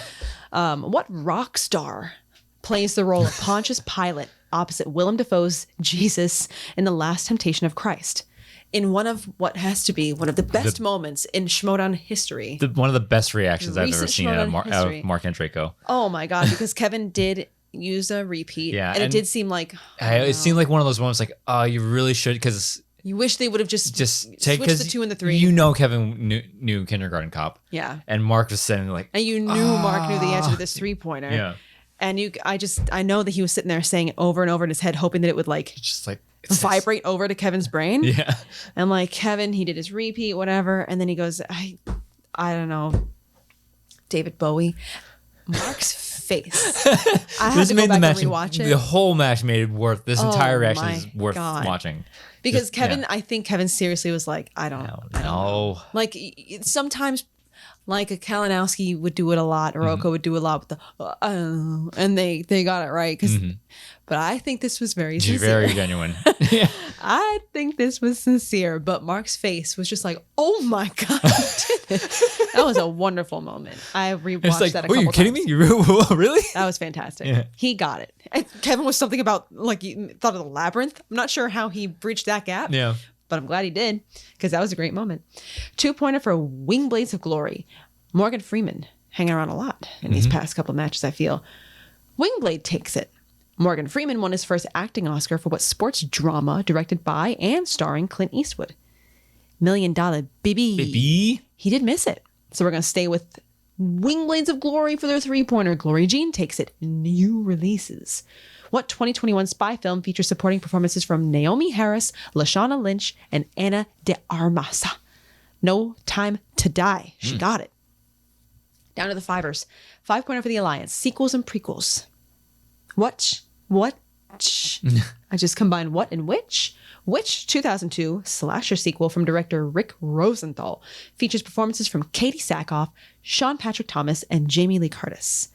What rock star plays the role of Pontius Pilate opposite Willem Dafoe's Jesus in The Last Temptation of Christ? In one of what has to be one of the best moments in Schmoedown history. One of the best reactions I've ever Recent seen out of Mark history. Andreyko. Oh my God, because Kevin did use a repeat. Yeah, and it did seem like... It seemed like one of those moments like, oh, you really should, because... You wish they would have just take switched the 2 and the 3. You know Kevin knew Kindergarten Cop. Yeah. And Mark was sitting like... And you knew Mark knew the answer to this 3-pointer. Yeah. And I know that he was sitting there saying it over and over in his head, hoping that it would like... Just like... vibrate over to Kevin's brain. Yeah. And like Kevin, he did his repeat, whatever. And then he goes, I don't know, David Bowie. Mark's face. I had to go back and rewatch it. The whole match made it worth, this entire reaction is worth watching. Because Kevin, I think Kevin seriously was like, I don't know. Like sometimes like a Kalinowski would do it a lot, or Oko would do it a lot with the, and they got it right. But I think this was very sincere. Very genuine. Yeah. I think this was sincere, but Mark's face was just like, oh my God. That was a wonderful moment. I rewatched that a couple times. Are you kidding me? Really? That was fantastic. Yeah. He got it. And Kevin was something about, like, he thought of the labyrinth. I'm not sure how he breached that gap. Yeah. But I'm glad he did, because that was a great moment. 2-pointer for Wing Blades of Glory. Morgan Freeman hanging around a lot in these past couple matches, I feel. Wingblade takes it. Morgan Freeman won his first acting Oscar for what sports drama directed by and starring Clint Eastwood. $1 Million Baby. He did miss it. So we're going to stay with Wing Blades of Glory for their 3-pointer. Glory Jean takes it. New releases. What 2021 spy film features supporting performances from Naomi Harris, Lashana Lynch, and Ana de Armas? No Time to Die. She got it. Down to the fivers. 5-pointer for the Alliance. Sequels and prequels. What? I just combined what and which. Which 2002 slasher sequel from director Rick Rosenthal features performances from Katie Sackhoff, Sean Patrick Thomas, and Jamie Lee Curtis.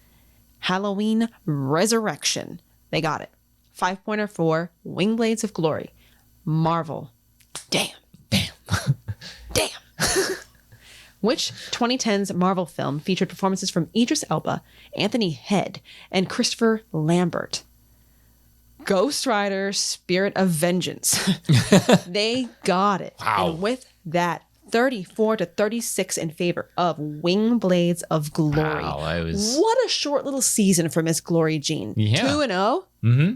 Halloween Resurrection. They got it. 5-pointer for Wing Blades of Glory. Marvel. Damn. Which 2010's Marvel film featured performances from Idris Elba, Anthony Head, and Christopher Lambert? Ghost Rider, Spirit of Vengeance. They got it. Wow. And with that, 34-36 in favor of Wing Blades of Glory. Wow, What a short little season for Miss Glory Jean. Yeah. 2-0. Mm-hmm.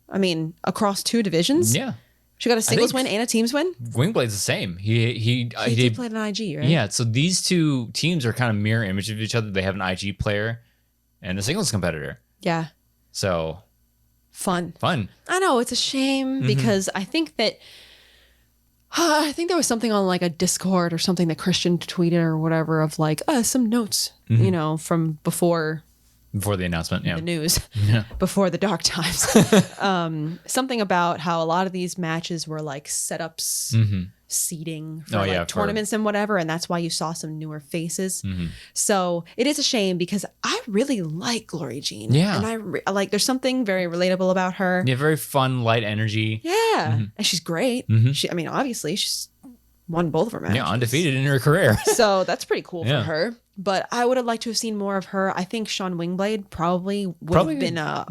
I mean, across 2 divisions. Yeah. She got a singles win and a teams win. Wingblade's the same. He did play an IG, right? Yeah. So these two teams are kind of mirror image of each other. They have an IG player and a singles competitor. Yeah. So Fun. I know, it's a shame because I think that there was something on like a Discord or something that Christian tweeted or whatever of like some notes, from before Before the announcement, the news, before the dark times. Something about how a lot of these matches were like setups, seeding for tournaments and whatever, and that's why you saw some newer faces. So it is a shame because I really like Glory Jean. Yeah, and I like. There's something very relatable about her. Yeah, very fun, light energy. Yeah, and she's great. I mean, obviously, she's won both of her matches. Yeah, undefeated in her career. So that's pretty cool for her. But I would have liked to have seen more of her. I think Sean Wingblade probably would have been a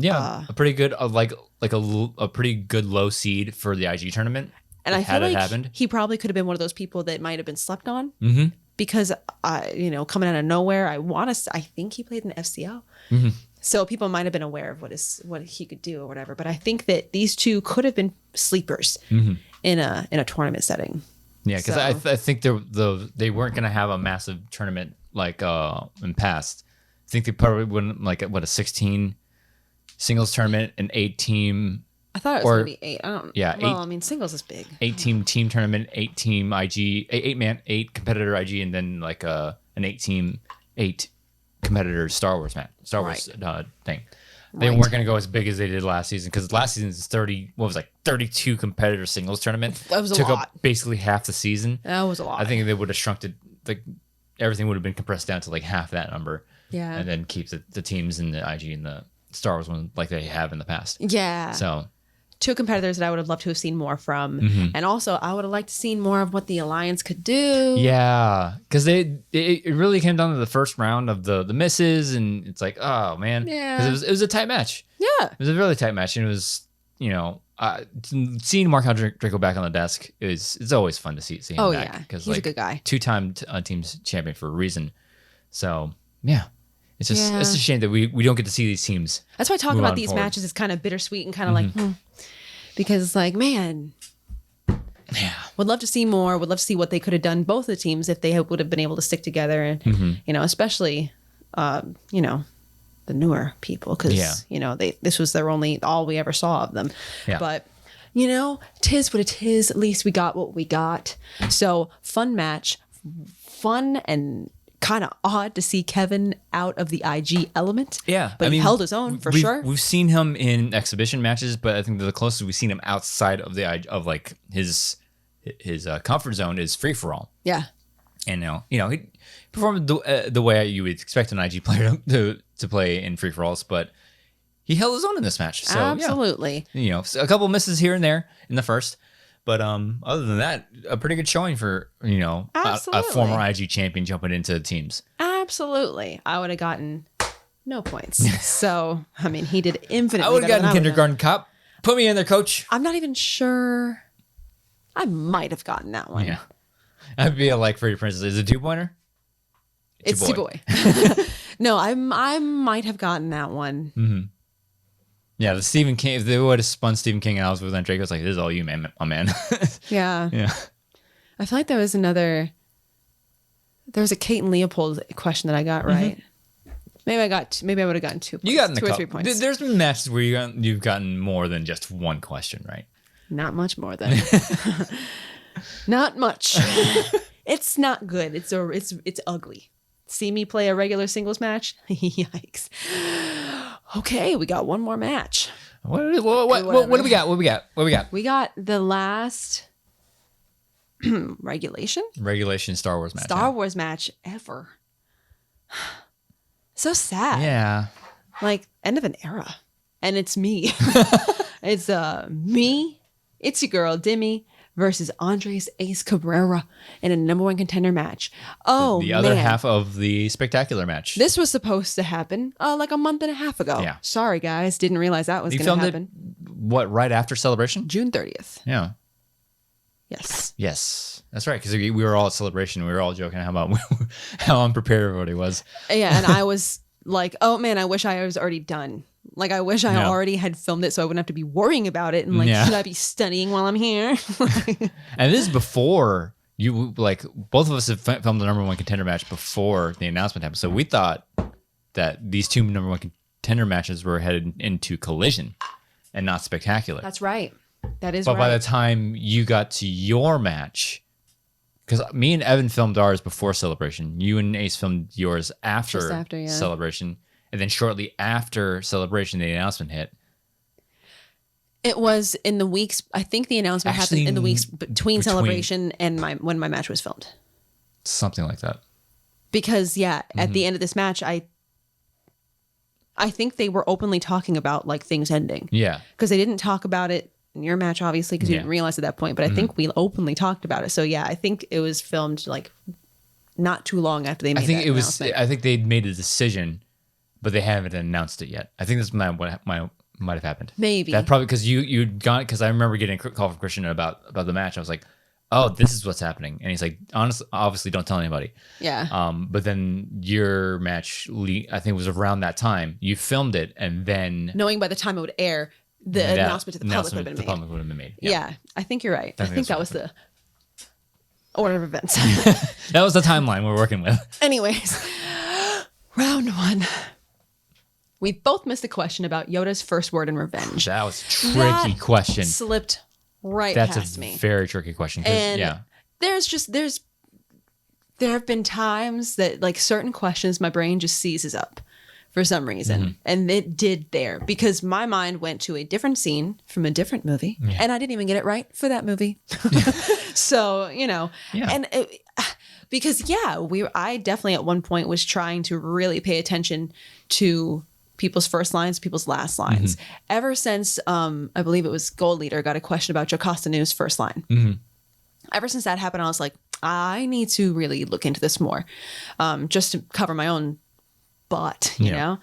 pretty good a pretty good low seed for the IG tournament. And I feel like he probably could have been one of those people that might have been slept on because coming out of nowhere, I think he played in the FCO. So people might have been aware of what he could do or whatever. But I think that these two could have been sleepers in a tournament setting. Yeah, because I think they weren't going to have a massive tournament like in past. I think they probably wouldn't like a 16 singles tournament, an 8-team. I thought it was going to be 8. I don't. Yeah, well, I mean, singles is big. 8-team tournament, 8-team IG, 8 competitor IG, and then like an 8-team 8 competitor Star Wars thing. They weren't going to go as big as they did last season because last season's 32 competitor singles tournament. That was took a lot. Up basically half the season. That was a lot. I think they would have shrunk it. Like everything would have been compressed down to like half that number. Yeah. And then keep the teams in the IG and the Star Wars one like they have in the past. Yeah. So 2 competitors that I would have loved to have seen more from. And also I would have liked to seen more of what the Alliance could do. Yeah. Because it really came down to the first round of the misses, and it's like, oh man. Yeah. Because it was a tight match. Yeah. It was a really tight match, and it was, seeing Mark Draco back on the desk it's always fun to see him back. Yeah. Because he's a good guy. 2-time teams champion for a reason. So yeah. It's just it's a shame that we don't get to see these teams. That's why talking about these matches is kind of bittersweet and kind of like, because it's like, man, would love to see more. Would love to see what they could have done, both of the teams, if they would have been able to stick together, and especially, the newer people, because this was all we ever saw of them. Yeah. But tis what it is. At least we got what we got. So fun match, fun and kind of odd to see Kevin out of the IG element. Yeah. But he held his own for sure. We've seen him in exhibition matches, but I think the closest we've seen him outside of like his comfort zone is free for all. Yeah. And he performed the way you would expect an IG player to play in free for alls, but he held his own in this match. So absolutely. Yeah. A couple misses here and there in the first. But other than that, a pretty good showing for, a former IG champion jumping into teams. Absolutely. I would have gotten no points. So, I mean, he did infinitely I would have better gotten Kindergarten Cup. Put me in there, coach. I'm not even sure. I might have gotten that one. Yeah. I'd be like Pretty Princess. Is it 2-pointer? It's 2-boy. No, I might have gotten that one. Mm-hmm. Yeah, the Stephen King. If they would have spun Stephen King out with Draco, it's like, this is all you, man, my man. Yeah. Yeah. I feel like there was a Kate and Leopold question that I got right. Maybe I would have gotten 2 points. You got 2 or 3 points. There's been matches where you've gotten more than just one question, right? Not much more than. Not much. It's not good. It's ugly. See me play a regular singles match? Yikes. Okay, we got one more match. What do we got? What we got? We got the last regulation Star Wars match. Wars match ever. So sad. Yeah. Like end of an era. And it's me. It's me. It's your girl Dimmy versus Andres Ace Cabrera in a number 1 contender match. Oh, the other half of the spectacular match. This was supposed to happen like a month and a half ago. Yeah. Sorry, guys. Didn't realize that was going to happen. What, right after Celebration? June 30th. Yeah. Yes. That's right. Because we were all at Celebration. We were all joking how unprepared everybody was. Yeah. And I was like, oh, man, I wish I was already done. Like, I wish I already had filmed it so I wouldn't have to be worrying about it. And should I be studying while I'm here? And this is before you, both of us have filmed the number 1 contender match before the announcement happened. So we thought that these 2 number 1 contender matches were headed into collision and not spectacular. That's right. That is right. But by the right. time you got to your match, because me and Evan filmed ours before Celebration, you and Ace filmed yours after Celebration. and then shortly after Celebration, the announcement hit. It was in the weeks. I think the announcement happened in the weeks between Celebration and when my match was filmed. Something like that. Because at the end of this match, I think they were openly talking about like things ending. Yeah. Because they didn't talk about it in your match, obviously, because you didn't realize at that point. But I think we openly talked about it. So yeah, I think it was filmed like not too long after they made that announcement. I think they made a decision, but they haven't announced it yet. I think this what might have happened. Maybe that probably because you'd gone, because I remember getting a call from Christian about the match. I was like, oh, this is what's happening, and he's like, honestly, obviously, don't tell anybody. Yeah. But then your match, I think, was around that time. You filmed it, and then knowing by the time it would air, the announcement to the public would have been made. Yeah, I think you're right. I think that was the order of events. That was the timeline we're working with. Anyways, round 1. We both missed a question about Yoda's first word in Revenge. That was a tricky question. Slipped past me. That's a very tricky question. And there have been times that like certain questions my brain just seizes up for some reason. And it did there because my mind went to a different scene from a different movie and I didn't even get it right for that movie. So, and because I definitely at one point was trying to really pay attention to people's first lines, people's last lines. Ever since I believe it was Gold Leader got a question about Joe Costanu's first line. Ever since that happened, I was like, I need to really look into this more, just to cover my own butt, you know.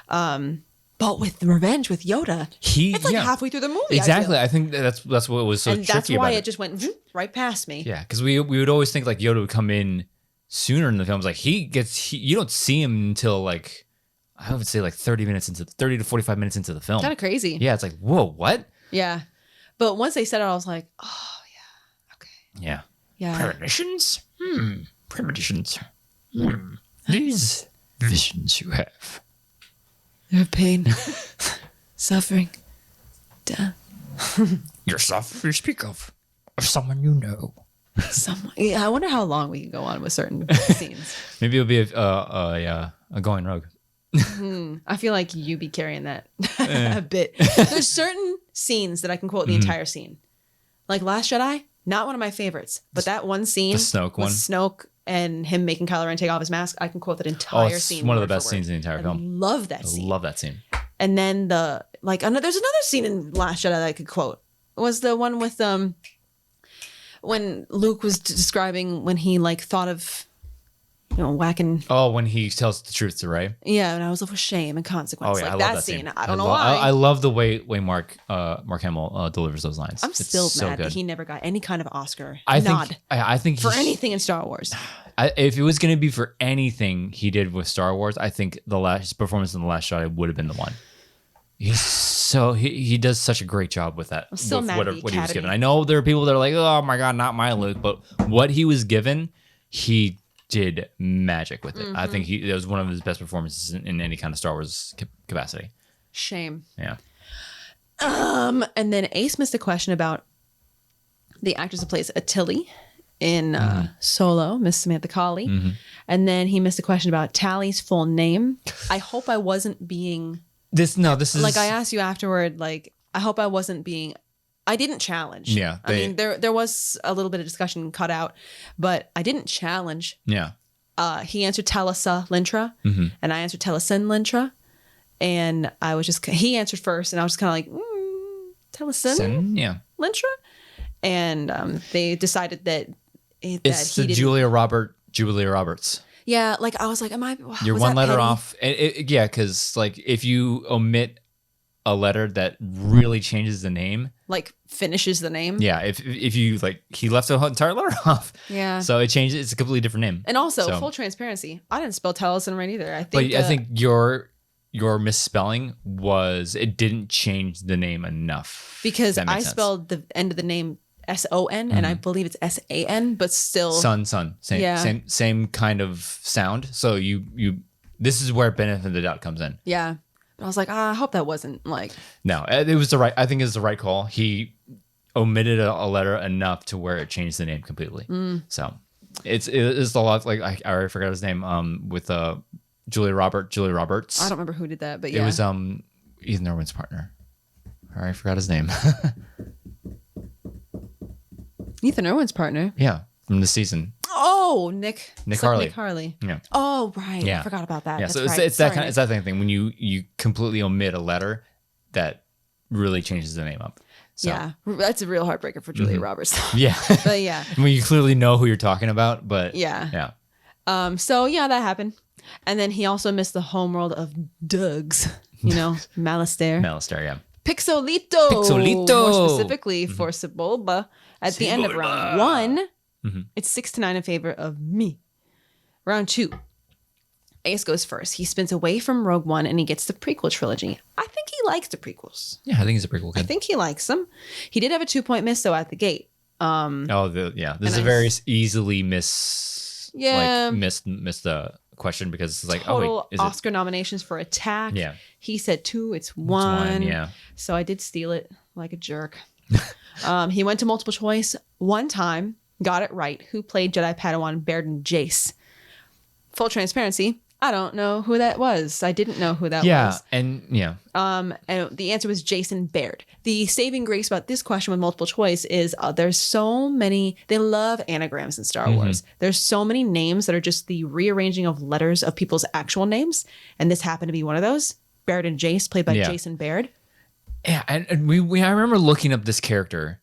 But with Revenge with Yoda, it's like halfway through the movie. Exactly. I think that's what was so tricky about it. And that's why it just went right past me. Yeah, because we would always think like Yoda would come in sooner in the films. Like you don't see him until like, I would say like 30 to 45 minutes into the film. Kind of crazy. Yeah, it's like, whoa, what? Yeah. But once they said it, I was like, oh, yeah. Okay. Yeah. Yeah. Premonitions? Premonitions. These visions you have. You have pain, suffering, death. Your stuff you speak of someone you know. Someone. Yeah, I wonder how long we can go on with certain scenes. Maybe it'll be a going rogue. I feel like you be carrying that a bit. There's certain scenes that I can quote the entire scene. Like Last Jedi, not one of my favorites, but that one scene, the Snoke one, Snoke and him making Kylo Ren take off his mask, I can quote that entire scene. It's one of the best scenes in the entire film. Love that scene. I love that scene. And then there's another scene in Last Jedi that I could quote. It was the one with when Luke was describing when he like thought of whacking. Oh, when he tells the truth to Rey. Yeah, and I was like, with shame and consequence. Oh yeah, like I love that scene. I don't know why. I love the way Mark Hamill delivers those lines. I'm still mad that he never got any kind of Oscar nod. I think for anything in Star Wars. If it was going to be for anything he did with Star Wars, I think his performance in The Last Jedi would have been the one. He does such a great job with that. I'm still mad at what he was given. I know there are people that are like, oh my god, not my Luke, but what he was given, he did magic with it. I think it was one of his best performances in any kind of Star Wars capacity. Shame. Yeah. And then Ace missed a question about the actress that plays Attilie in Solo, Miss Samantha Colley. And then he missed a question about Tally's full name. I hope I wasn't being this is like I asked you afterward, like I hope I wasn't being I didn't challenge. Yeah. I mean there was a little bit of discussion cut out, but I didn't challenge. Yeah. He answered Talisa Lintra and I answered Taliesin Lintra. And I was just he answered first and I was just kind of like Taliesin Lintra. And they decided that it's the Julia Roberts. Yeah, like I was like, You're one letter off. Yeah, because like if you omit a letter that really changes the name, like finishes the name. Yeah, if you like, he left the entire letter off. Yeah, so it changes. It's a completely different name. And also, full transparency, I didn't spell Taliesin right either. I think your misspelling was it didn't change the name enough because I spelled the end of the name SON and I believe it's SAN, but still sun same kind of sound. So you this is where benefit of the doubt comes in. Yeah, but I was like, I hope that wasn't like. No, it was I think it was the right call. He omitted a letter enough to where it changed the name completely. So it's a lot like I already forgot his name. With Julia Roberts. I don't remember who did that, but yeah. It was Ethan Irwin's partner. I forgot his name. Ethan Irwin's partner? Yeah, from the season. Oh, Nick Harley. Nick Harley. Yeah. Oh, right. Yeah. I forgot about that. Yeah, That's so right. it's that kind of thing when you completely omit a letter that really changes the name up. So. Yeah, that's a real heartbreaker for Julia Roberts. Yeah. But yeah. I mean, you clearly know who you're talking about, but yeah. So yeah, that happened. And then he also missed the homeworld of Doug's, Malistaire. Malistaire, yeah. Pixolito. More specifically for Sebulba at the end of round 1. It's 6-9 in favor of me. Round 2. Ace goes first. He spins away from Rogue One and he gets the prequel trilogy. I think he likes the prequels. Yeah, I think he's a prequel kid. I think he likes them. He did have a 2-point miss though at the gate. This is a very easily missed the question because it's like total Oscar nominations for Attack. Yeah, he said 2. It's 1. Yeah, so I did steal it like a jerk. He went to multiple choice one time, got it right. Who played Jedi Padawan Baird Jace? Full transparency, I don't know who that was. I didn't know who that was. Yeah, and the answer was Jason Baird. The saving grace about this question with multiple choice is there's so many. They love anagrams in Star Wars. There's so many names that are just the rearranging of letters of people's actual names, and this happened to be one of those. Baird and Jace, played by Jason Baird. Yeah, and I remember looking up this character,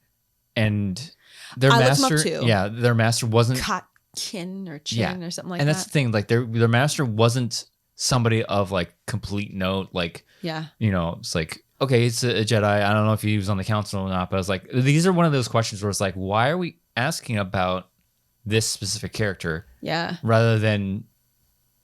and their master. Looked him up too. Yeah, their master wasn't. Kin or Chin or something like that. And that's the thing, like their master wasn't somebody of like complete note, like it's like, okay, it's a Jedi. I don't know if he was on the council or not, but I was like, these are one of those questions where it's like, why are we asking about this specific character? Yeah. Rather than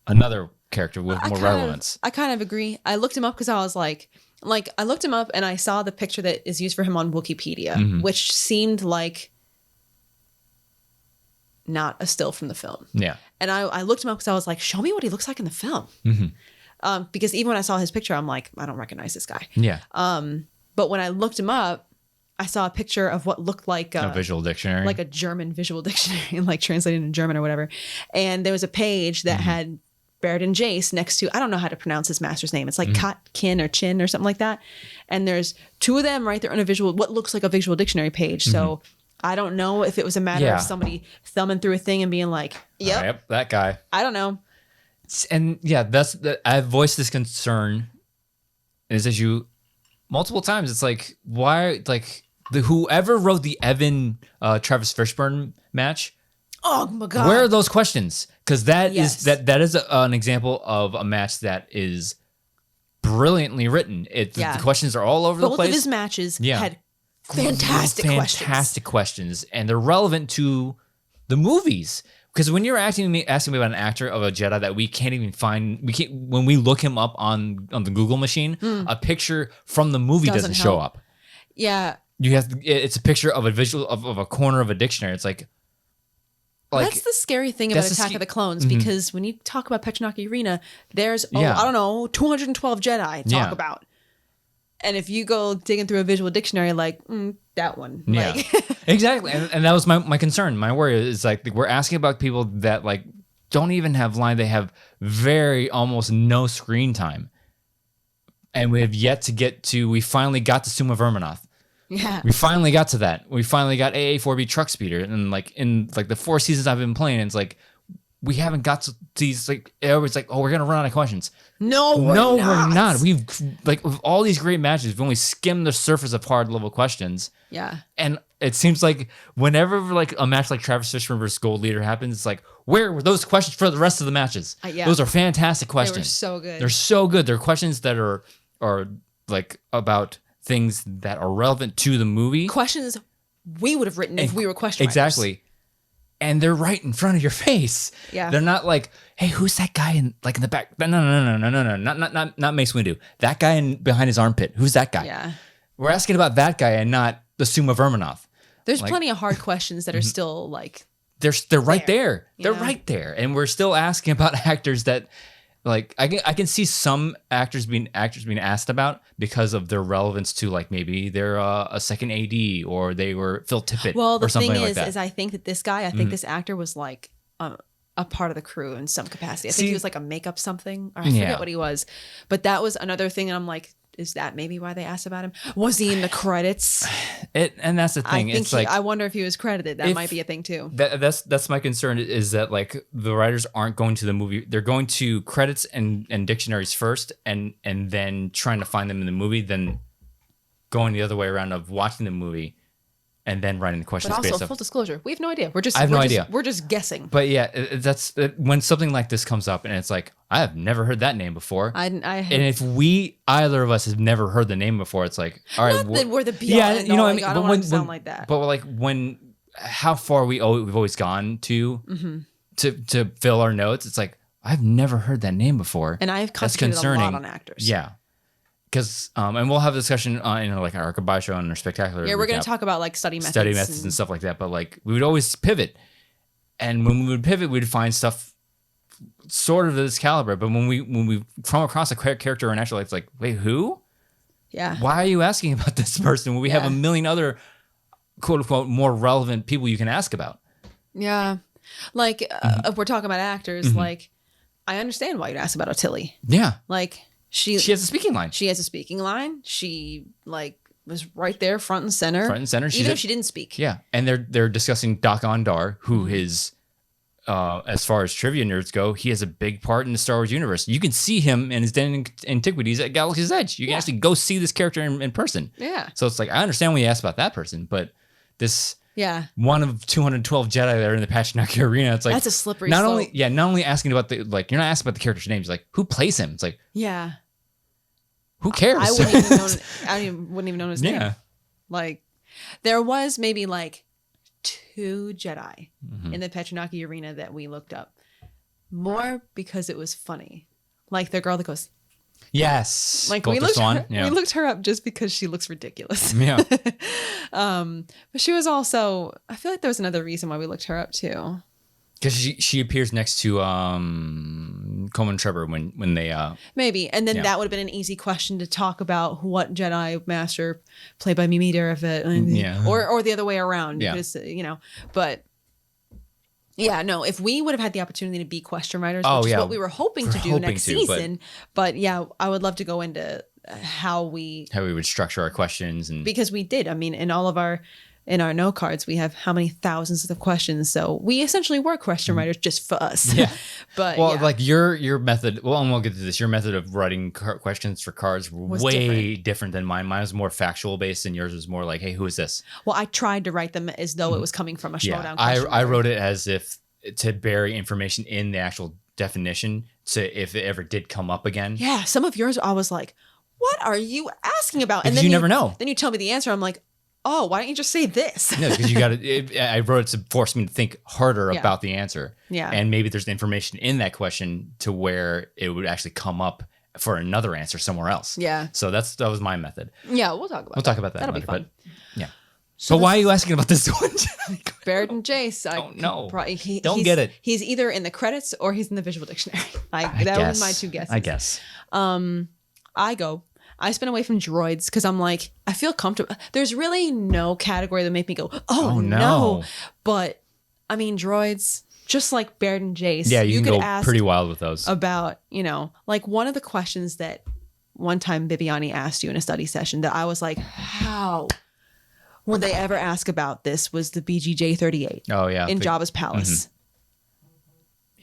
another character with more relevance. I kind of agree. I looked him up because I was like I looked him up and I saw the picture that is used for him on Wikipedia, which seemed like not a still from the film. Yeah. And I looked him up because I was like, show me what he looks like in the film. Because even when I saw his picture, I'm like, I don't recognize this guy. Yeah. But when I looked him up, I saw a picture of what looked like a visual dictionary, like a German visual dictionary, like translated in German or whatever. And there was a page that had Baird and Jace next to, I don't know how to pronounce his master's name. It's like Kin or Chin or something like that. And there's 2 of them right there on what looks like a visual dictionary page. So I don't know if it was a matter of somebody thumbing through a thing and being like, yep, that guy. I don't know. And I've voiced this concern, this issue multiple times. It's like, why, like, whoever wrote the Evan Travis Fishburne match, oh my God, where are those questions? Because that is an example of a match that is brilliantly written. The questions are all over the place. Both of his matches had fantastic questions, and they're relevant to the movies. Because when you're asking me about an actor of a Jedi that we can't even find, when we look him up on the Google machine, a picture from the movie doesn't show up. Yeah, it's a picture of a visual of a corner of a dictionary. It's like that's the scary thing about Attack of the Clones, because when you talk about Petronaki Arena, there's I don't know, 212 Jedi to talk about. And if you go digging through a visual dictionary, like, that one. Yeah, exactly. And that was my concern. My worry is like, we're asking about people that like don't even have line. They have almost no screen time. And we have yet to get to, we finally got to Suma Verminoth. Yeah. We finally got to that. We finally got AA4B Truck Speeder. And like in like the 4 seasons I've been playing, it's like, we haven't got to these, like, everybody's like, oh, we're going to run out of questions. No, we're not. We've, like, with all these great matches, we've only skimmed the surface of hard level questions. Yeah. And it seems like whenever, like, a match like Travis Fishburne versus Gold Leader happens, it's like, where were those questions for the rest of the matches? Those are fantastic questions. They were so good. They're so good. They're questions that are like, about things that are relevant to the movie. Questions we would have written if we were question writers. Exactly. And they're right in front of your face. Yeah. They're not like, hey, who's that guy in the back? No. Not Mace Windu. That guy behind his armpit. Who's that guy? Yeah. We're asking about that guy and not the Suma Verminoth. There's plenty of hard questions that are still like they're right there. They're right there. And we're still asking about actors that, like, I can see some actors being asked about because of their relevance to, like, maybe they're a second AD or they were Phil Tippett. Well, the or something thing like that. is I think that this guy, this actor was like a part of the crew in some capacity. I think he was like a makeup something, or I forget what he was. But that was another thing, and I'm like, is that maybe why they asked about him? Was he in the credits? And that's the thing. It's like, I wonder if he was credited. That might be a thing too. That's my concern, is that like the writers aren't going to the movie. They're going to credits and dictionaries first, and then trying to find them in the movie, then going the other way around of watching the movie and then writing the questions. But also, full disclosure, we have no idea. I have no idea. We're just guessing. But yeah, that's when something like this comes up, and it's like, I have never heard that name before. And if either of us have never heard the name before, it's like, all right, not that we're the be all and all. Like, I don't want to sound like that. But like how far we've always gone to fill our notes, it's like, I've never heard that name before, and I've concentrated a lot on actors. Yeah. Because and we'll have a discussion on like our goodbye show and our spectacular. Yeah, we're going to talk about like study methods and stuff like that. But like we would always pivot, and when we would pivot, we'd find stuff sort of this caliber. But when we come across a character in actual life, it's like, wait, who? Yeah. Why are you asking about this person when we have a million other quote unquote more relevant people you can ask about? Yeah, like if we're talking about actors, like I understand why you'd ask about Otillie. Yeah, like. She has a speaking line. She has a speaking line. She like was right there, front and center. Front and center. Even if she didn't speak. Yeah, and they're discussing Doc Ondar, who is, as far as trivia nerds go, he has a big part in the Star Wars universe. You can see him in his Den of Antiquities at Galaxy's Edge. You can actually go see this character in person. Yeah. So it's like, I understand when you ask about that person, but this. Yeah. One of 212 Jedi that are in the Pachinaki Arena. It's like, that's a slippery slope. Not only asking about you're not asking about the character's names. Like, who plays him? It's like, yeah. Who cares? I wouldn't even know his name. Like, there was maybe like 2 Jedi in the Pachinaki Arena that we looked up. More because it was funny. Like the girl that goes, yes. Like we looked her up just because she looks ridiculous. Yeah. But she was also, I feel like there was another reason why we looked her up too. Because she appears next to Coleman Trevor when they maybe, and then that would have been an easy question to talk about what Jedi Master played by Mimi Derefit, or the other way around. Yeah. Because, but yeah, no. If we would have had the opportunity to be question writers, which is what we were hoping to do next season, but yeah, I would love to go into how we would structure our questions, and because we did. I mean, in our note cards, we have how many thousands of questions. So we essentially were question writers just for us. Yeah. But like your method, and we'll get to this. Your method of writing questions for cards was way different than mine. Mine was more factual based, and yours was more like, hey, who is this? Well, I tried to write them as though it was coming from a Schmoedown question. I wrote it as if to bury information in the actual definition, so if it ever did come up again. Yeah. Some of yours, I was like, what are you asking about? And then you never know. Then you tell me the answer. I'm like, oh, why don't you just say this? No, because you got to. I wrote it to force me to think harder about the answer. Yeah, and maybe there's information in that question to where it would actually come up for another answer somewhere else. Yeah. So that was my method. Yeah, we'll talk about. That'll That'll be fun. But, yeah. So why are you asking about this one? Barrett and Jace. I don't know. Don't get it. He's either in the credits or he's in the visual dictionary. That was my 2 guesses. I guess. I spin away from droids because I'm like, I feel comfortable. There's really no category that make me go, oh no. But I mean, droids, just like Baird and Jace. Yeah, you can could go ask pretty wild with those. About, like one of the questions that one time Bibiani asked you in a study session that I was like, how would they ever ask about this was the BGJ-38. Oh, yeah. In Jabba's palace.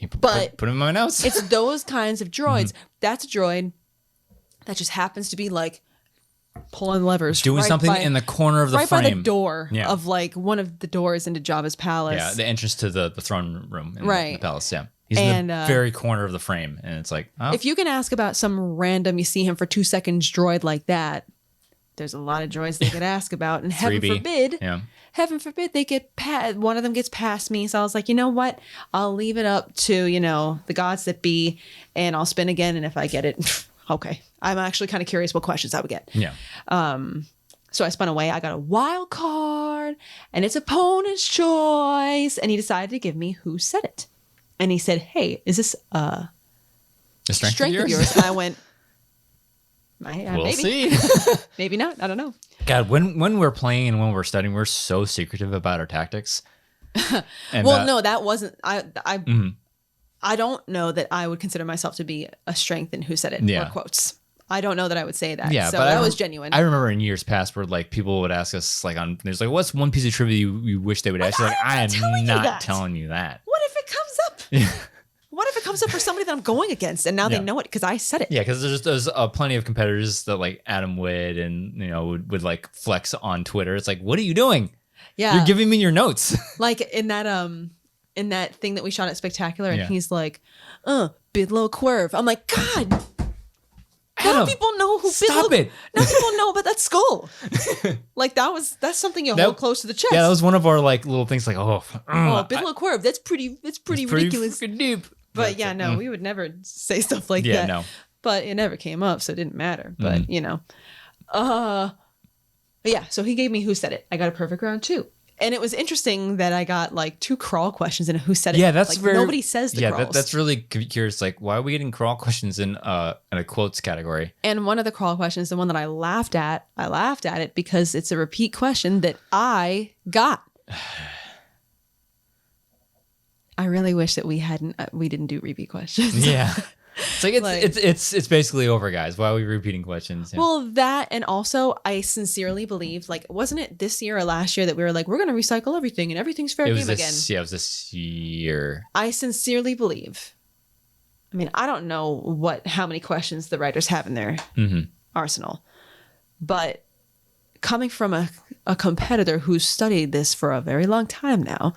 Mm-hmm. Put them in my notes. It's those kinds of droids. That's a droid that just happens to be like pulling levers, doing something in the corner of the frame, by the door of like one of the doors into Jabba's palace. Yeah, the entrance to the throne room in the palace. Yeah, he's in the very corner of the frame, and it's like, if you can ask about some random, you see him for 2 seconds droid like that, there's a lot of droids they could ask about, and heaven forbid they get one of them gets past me. So I was like, you know what? I'll leave it up to the gods that be, and I'll spin again, and if I get it. Okay. I'm actually kind of curious what questions I would get. Yeah. So I spun away. I got a wild card and it's opponent's choice. And he decided to give me who said it. And he said, hey, is this a strength of yours? And I went, we'll see. Maybe not. I don't know. God, when we're playing and when we're studying, we're so secretive about our tactics. And, no, that wasn't. I don't know that I would consider myself to be a strength in who said it or quotes. I don't know that I would say that. Yeah, so but that was genuine. I remember in years past where like people would ask us like on there's like what's one piece of trivia you wish they would ask you? Like I am not telling you that. What if it comes up? What if it comes up for somebody that I'm going against and now they know it because I said it? Yeah, because there's plenty of competitors that like Adam Wood and would like flex on Twitter. It's like, what are you doing? Yeah, you're giving me your notes. Like in that thing that we shot at Spectacular, and he's like, Bidlow Quirv. I'm like, God. Now people know who Stop it. Now people know about that skull. Like that's something you hold close to the chest. Yeah, that was one of our like little things like, Bidlow Quirv. That's pretty ridiculous. Pretty deep. But yeah, no, we would never say stuff like that. Yeah, no. But it never came up, so it didn't matter. But but yeah, so he gave me who said it. I got a perfect round 2. And it was interesting that I got like 2 crawl questions and who said it. Yeah, that's like, nobody says the crawls. That's really curious. Like, why are we getting crawl questions in a quotes category? And one of the crawl questions, the one that I laughed at it because it's a repeat question that I got. I really wish that we didn't do repeat questions. Yeah. It's basically over, guys. Why are we repeating questions? Yeah. Well, that, and also I sincerely believe, like, wasn't it this year or last year that we were like, we're going to recycle everything and everything's fair game again? Yeah, it was this year. I sincerely believe. I mean, I don't know how many questions the writers have in their arsenal, but coming from a competitor who's studied this for a very long time now,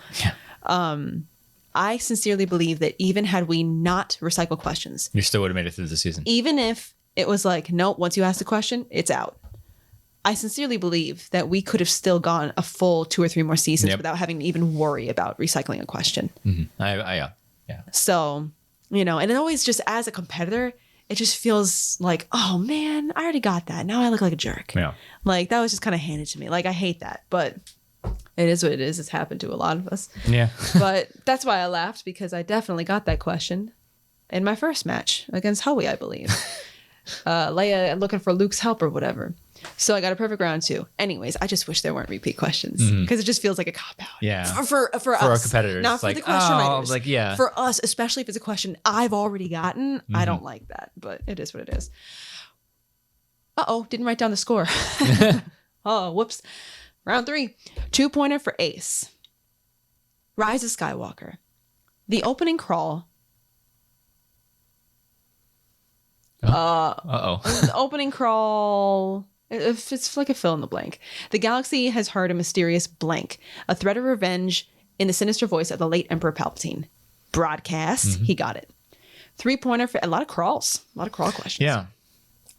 I sincerely believe that even had we not recycled questions, you still would have made it through the season. Even if it was like, nope, once you ask the question, it's out. I sincerely believe that we could have still gone a full 2 or 3 more seasons without having to even worry about recycling a question. Yeah. So, and it always just as a competitor, it just feels like, oh man, I already got that. Now I look like a jerk. Yeah. Like that was just kind of handed to me. Like I hate that, but it is what it is. It's happened to a lot of us. Yeah. But that's why I laughed, because I definitely got that question in my first match against Howie, I believe. Leia looking for Luke's help or whatever. So I got a perfect round 2. Anyways, I just wish there weren't repeat questions, because it just feels like a cop out. Yeah. For us, our competitors, not for the question writers. Like yeah. For us, especially if it's a question I've already gotten, I don't like that. But it is what it is. Didn't write down the score. Oh, whoops. Round 3, 2-pointer for Ace. Rise of Skywalker. The opening crawl. The opening crawl. It's like a fill in the blank. The galaxy has heard a mysterious blank, a threat of revenge in the sinister voice of the late Emperor Palpatine. Broadcast. He got it. 3-pointer for a lot of crawls. A lot of crawl questions. Yeah.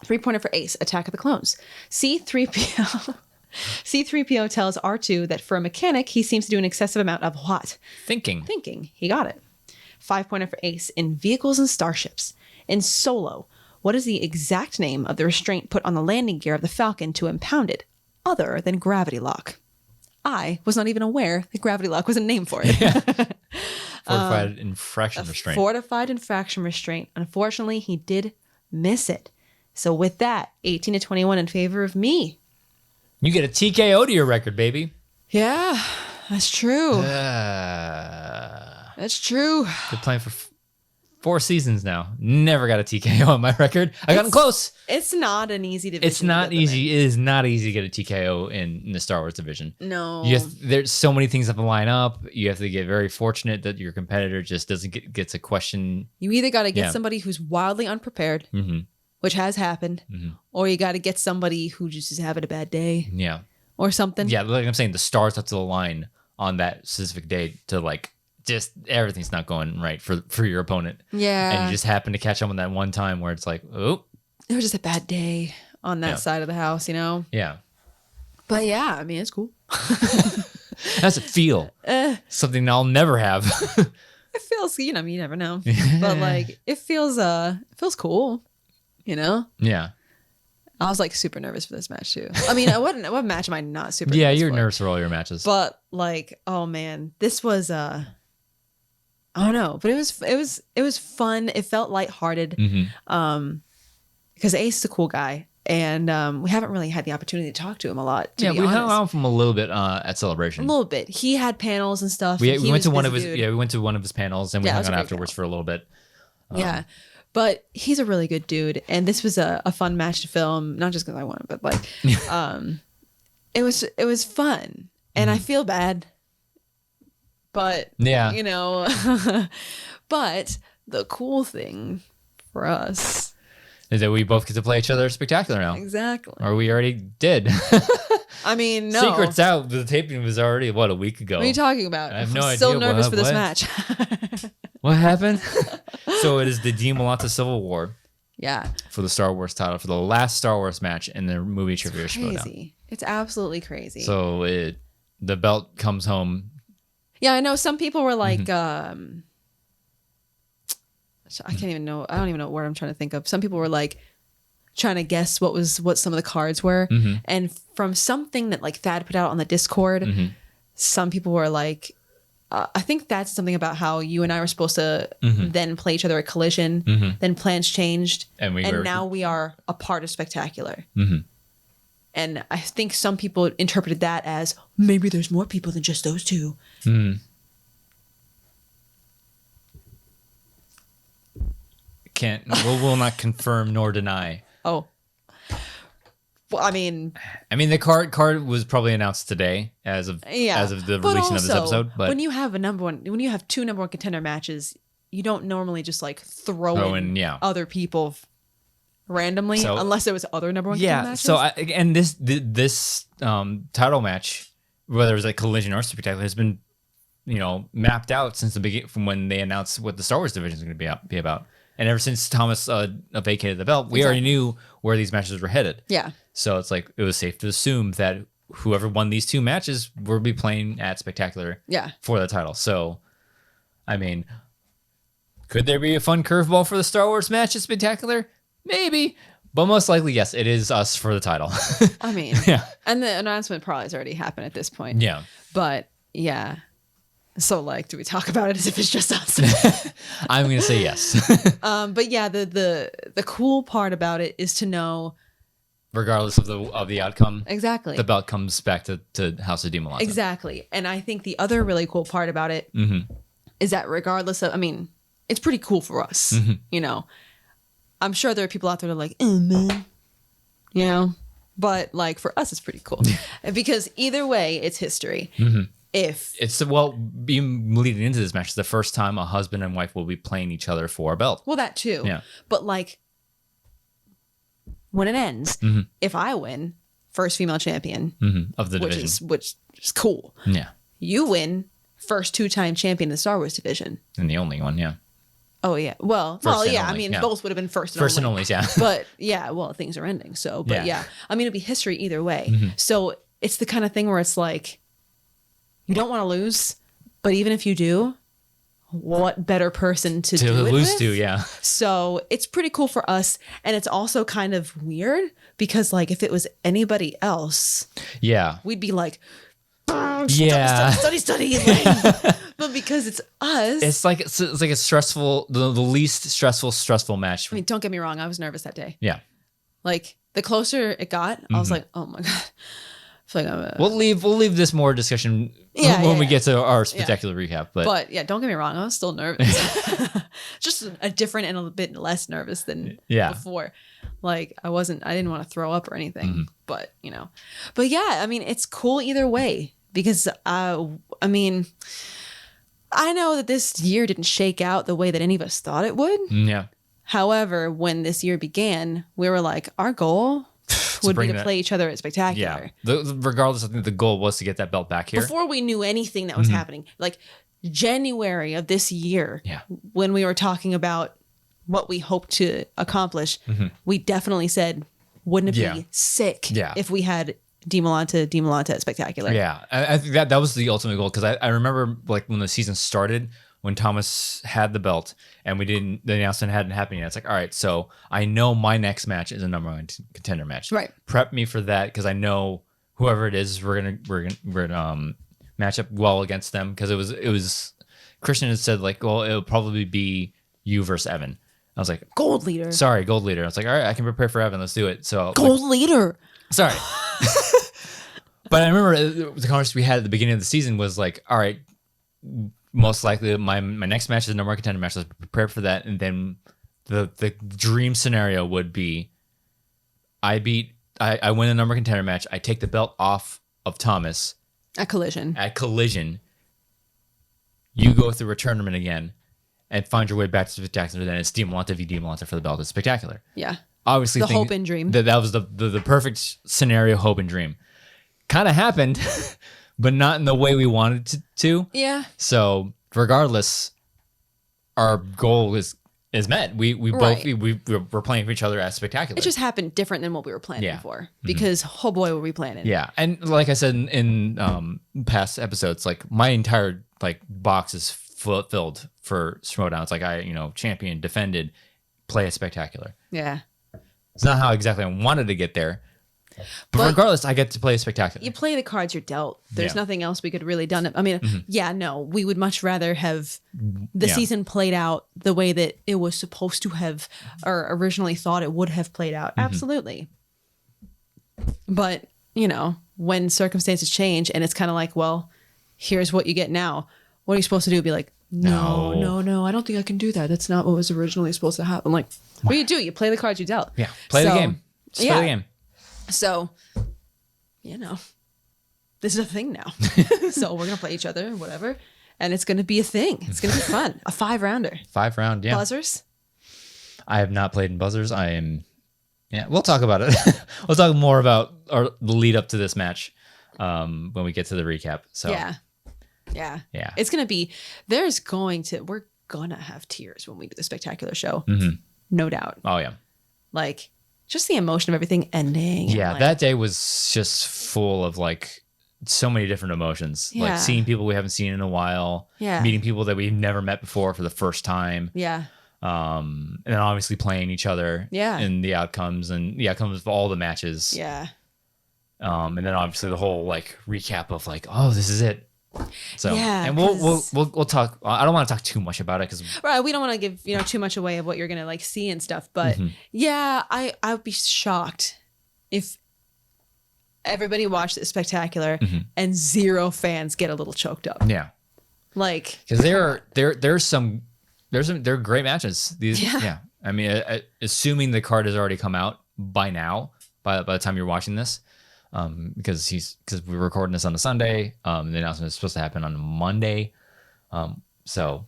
3-pointer for Ace. Attack of the Clones. C-3PO. C-3PO tells R2 that for a mechanic, he seems to do an excessive amount of what? Thinking. He got it. 5-pointer for Ace. In Vehicles and Starships. In Solo, what is the exact name of the restraint put on the landing gear of the Falcon to impound it, other than gravity lock? I was not even aware that gravity lock was a name for it. Yeah. Fortified infraction restraint. Fortified infraction restraint. Unfortunately, he did miss it. So with that, 18-21 in favor of me. You get a TKO to your record, baby. Yeah, that's true. That's true. Been playing for 4 seasons now. Never got a TKO on my record. I gotten close. It's not an easy division. It's not easy. It is not easy to get a TKO in the Star Wars division. No. There's so many things that have to line up. You have to get very fortunate that your competitor just doesn't gets a question. You either got to get somebody who's wildly unprepared. Which has happened, or you got to get somebody who just is having a bad day, or something. Yeah, like I'm saying, the stars have to align on that specific day to like just everything's not going right for your opponent. Yeah, and you just happen to catch them on that one time where it's like, oh, it was just a bad day on that side of the house, Yeah, but yeah, I mean it's cool. How's it feel? Something I'll never have. It feels, you never know, but like it feels cool. Yeah. I was like super nervous for this match too. I mean, what match am I not super nervous Yeah, you're for? nervous for all your matches. But like, oh man, this was I don't know, but it was fun. It felt lighthearted. Because Ace is a cool guy. And we haven't really had the opportunity to talk to him a lot. We hung out with him a little bit at Celebration. A little bit. He had panels and stuff. We went to one of his we went to one of his panels and we hung out afterwards for a little bit. Yeah. But he's a really good dude, and this was a fun match to film. Not just because I won, but like, it was fun, and I feel bad, but you know, but the cool thing for us is that we both get to play each other Spectacular now. Exactly, or we already did. I mean, no. Secret's out. The taping was already a week ago. What are you talking about? I have no idea. Still nervous for this match. What happened? So it is the Dimalanta Civil War. Yeah. For the Star Wars title, for the last Star Wars match in the movie trivia Schmoedown. It's absolutely crazy. So the belt comes home. Yeah, I know some people were like, I can't even know. I don't even know what word I'm trying to think of. Some people were like trying to guess what some of the cards were. And from something that like Thad put out on the Discord, some people were like, I think that's something about how you and I were supposed to then play each other at Collision. Then plans changed, and now we are a part of Spectacular. And I think some people interpreted that as maybe there's more people than just those two. Will not confirm nor deny. Oh. Well, I mean, the card was probably announced today as of the releasing of this episode. But when you have when you have two number one contender matches, you don't normally just like throw in other people randomly, unless there was other number one contender matches. So this title match, whether it's like Collision or Spectacular, has been mapped out since the beginning, from when they announced what the Star Wars division is going to be about. And ever since Thomas vacated the belt, we already knew where these matches were headed. Yeah. So it's like it was safe to assume that whoever won these two matches will be playing at Spectacular for the title. So, I mean, could there be a fun curveball for the Star Wars match at Spectacular? Maybe. But most likely, yes, it is us for the title. I mean, and the announcement probably has already happened at this point. Yeah. But, yeah. So, like, do we talk about it as if it's just us? I'm going to say yes. But yeah, the cool part about it is to know, regardless of the outcome, exactly, the belt comes back to House of Dimalanta. Exactly. And I think the other really cool part about it is that regardless of, it's pretty cool for us. I'm sure there are people out there that are like, oh man, but like for us, it's pretty cool because either way, it's history. If it's being leading into this match, it's the first time a husband and wife will be playing each other for a belt. Well, that too. Yeah. But like when it ends, if I win, first female champion of the division, which is cool. Yeah. You win, first 2-time champion in the Star Wars division, and the only one. Yeah. Oh yeah. Well, yeah. Only, both would have been first and only. Yeah. But yeah, well, things are ending. So, but yeah. It'd be history either way. So it's the kind of thing where it's like, you don't want to lose, but even if you do, what better person to do it lose with? To, yeah. So it's pretty cool for us, and it's also kind of weird because, like, if it was anybody else, we'd be like, study. But because it's us, it's like a stressful, the least stressful match. Don't get me wrong, I was nervous that day. Yeah, like the closer it got, I was like, oh my god. We'll leave this more discussion when we get to our spectacular recap. But yeah, don't get me wrong, I was still nervous. Just a different and a bit less nervous than before. Like I didn't want to throw up or anything. But but yeah, it's cool either way because I know that this year didn't shake out the way that any of us thought it would. Yeah. However, when this year began, we were like, our goal would be to play each other at Spectacular. Yeah. Regardless, I think the goal was to get that belt back here. Before we knew anything that was happening. Like January of this year, when we were talking about what we hoped to accomplish, we definitely said, wouldn't it be sick if we had Dimalanta at Spectacular? Yeah. I think that was the ultimate goal because I remember like when the season started, when Thomas had the belt and the announcement hadn't happened yet. It's like, all right, so I know my next match is a number one contender match. Right. Prep me for that because I know whoever it is, we're gonna match up well against them because it was Christian had said like, well, it'll probably be you versus Evan. I was like, gold leader. Sorry, gold leader. I was like, all right, I can prepare for Evan. Let's do it. So gold leader. Sorry. But I remember the conversation we had at the beginning of the season was like, all right, most likely my next match is a number one contender match. Let's prepare for that. And then the dream scenario would be I win a number one contender match. I take the belt off of Thomas. At Collision. You go through a tournament again and find your way back to Spectacular. Then it's Dimalanta v. Dimalanta for the belt. It's Spectacular. Yeah. Obviously, the hope and dream. That was the perfect scenario, hope and dream. Kind of happened, but not in the way we wanted to. Yeah. So regardless, our goal is met. We both we're playing for each other as Spectacular. It just happened different than what we were planning for. Because oh boy, were we planning. Yeah, and like I said in past episodes, like my entire like box is filled for Schmoedown. It's like champion, defended, play a Spectacular. Yeah. It's not how exactly I wanted to get there. But regardless, I get to play a Spectacular. You play the cards you're dealt. There's nothing else we could really done. I mean, we would much rather have the season played out the way that it was supposed to have or originally thought it would have played out. Absolutely. But, when circumstances change and it's kind of like, well, here's what you get now. What are you supposed to do? Be like, no, I don't think I can do that. That's not what was originally supposed to happen. Like, what do? You play the cards you dealt. Yeah, play the game. Just play the game. So, this is a thing now. So we're going to play each other, whatever. And it's going to be a thing. It's going to be fun. A 5-rounder. 5-round, yeah. Buzzers? I have not played in buzzers. We'll talk about it. We'll talk more about the lead up to this match when we get to the recap. So Yeah. It's going to be, we're going to have tears when we do the Spectacular show. Mm-hmm. No doubt. Oh, yeah. Like, just the emotion of everything ending. Yeah, that day was just full of like so many different emotions. Yeah. Like seeing people we haven't seen in a while. Yeah. Meeting people that we've never met before for the first time. Yeah. And then obviously playing each other. Yeah. And the outcomes of all the matches. Yeah. And then obviously the whole like recap of like, oh, this is it. So and we'll talk. I don't want to talk too much about it because we don't want to give too much away of what you're gonna like see and stuff. But I would be shocked if everybody watched the Spectacular and 0 fans get a little choked up. Yeah, like because they're great matches. I mean, assuming the card has already come out by now, by the time you're watching this. Because we're recording this on a Sunday. The announcement is supposed to happen on a Monday. So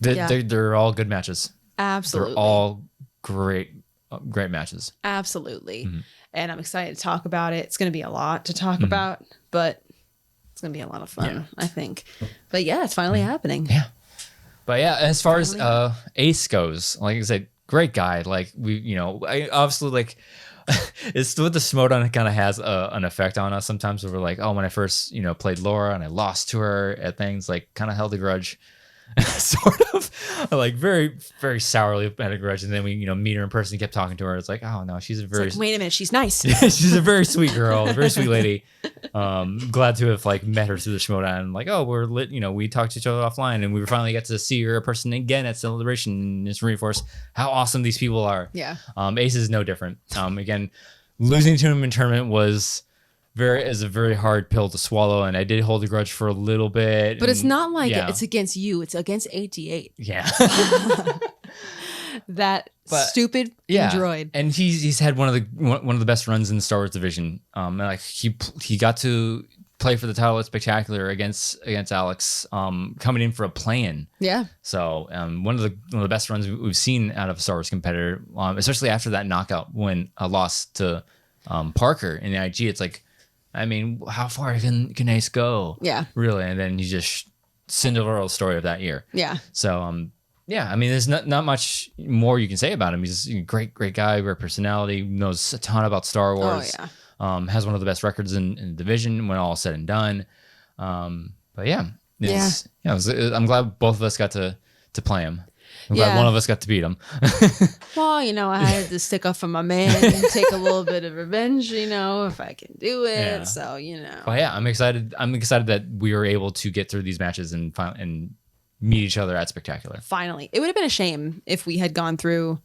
they're all good matches. Absolutely. They're all great matches. Absolutely. And I'm excited to talk about it. It's going to be a lot to talk about, but it's going to be a lot of fun, I think. But yeah, it's finally happening. Yeah. But yeah, as far as Ace goes, like I said, great guy. Like I obviously like it's what the Schmoedown kind of has an effect on us sometimes where we're like, oh, when I first played Laura and I lost to her at things, like kind of held a grudge. Sort of like very, very sourly had a grudge, and then we meet her in person and kept talking to her. It's like, oh no, she's a very wait a minute, she's nice. She's a very sweet girl, a very sweet lady. Glad to have like met her through the Schmoedown. Like, oh, we're lit. We talked to each other offline, and we finally got to see her in person again at Celebration, and just reinforce how awesome these people are. Yeah. Ace is no different. Again, losing to him in tournament was a very hard pill to swallow, and I did hold a grudge for a little bit. But it's not like it's against you; it's against 88. Yeah, that stupid droid. And he's had one of the best runs in the Star Wars division. Like he got to play for the title at Spectacular against Alex, coming in for a play-in. Yeah. So one of the best runs we've seen out of a Star Wars competitor, especially after that knockout when a loss to Parker in the IG. It's like, I mean, how far can Ace go? Yeah. Really. And then you just Cinderella story of that year. Yeah. So, I mean, there's not much more you can say about him. He's a great guy, great personality, knows a ton about Star Wars. Oh, yeah. Has one of the best records in the division when all is said and done. But yeah. I'm glad both of us got to play him. I'm glad one of us got to beat him. Well, I had to stick up for my man and take a little bit of revenge, if I can do it. Yeah. So, Well, yeah, I'm excited. I'm excited that we were able to get through these matches and meet each other at Spectacular. Finally. It would have been a shame if we had gone through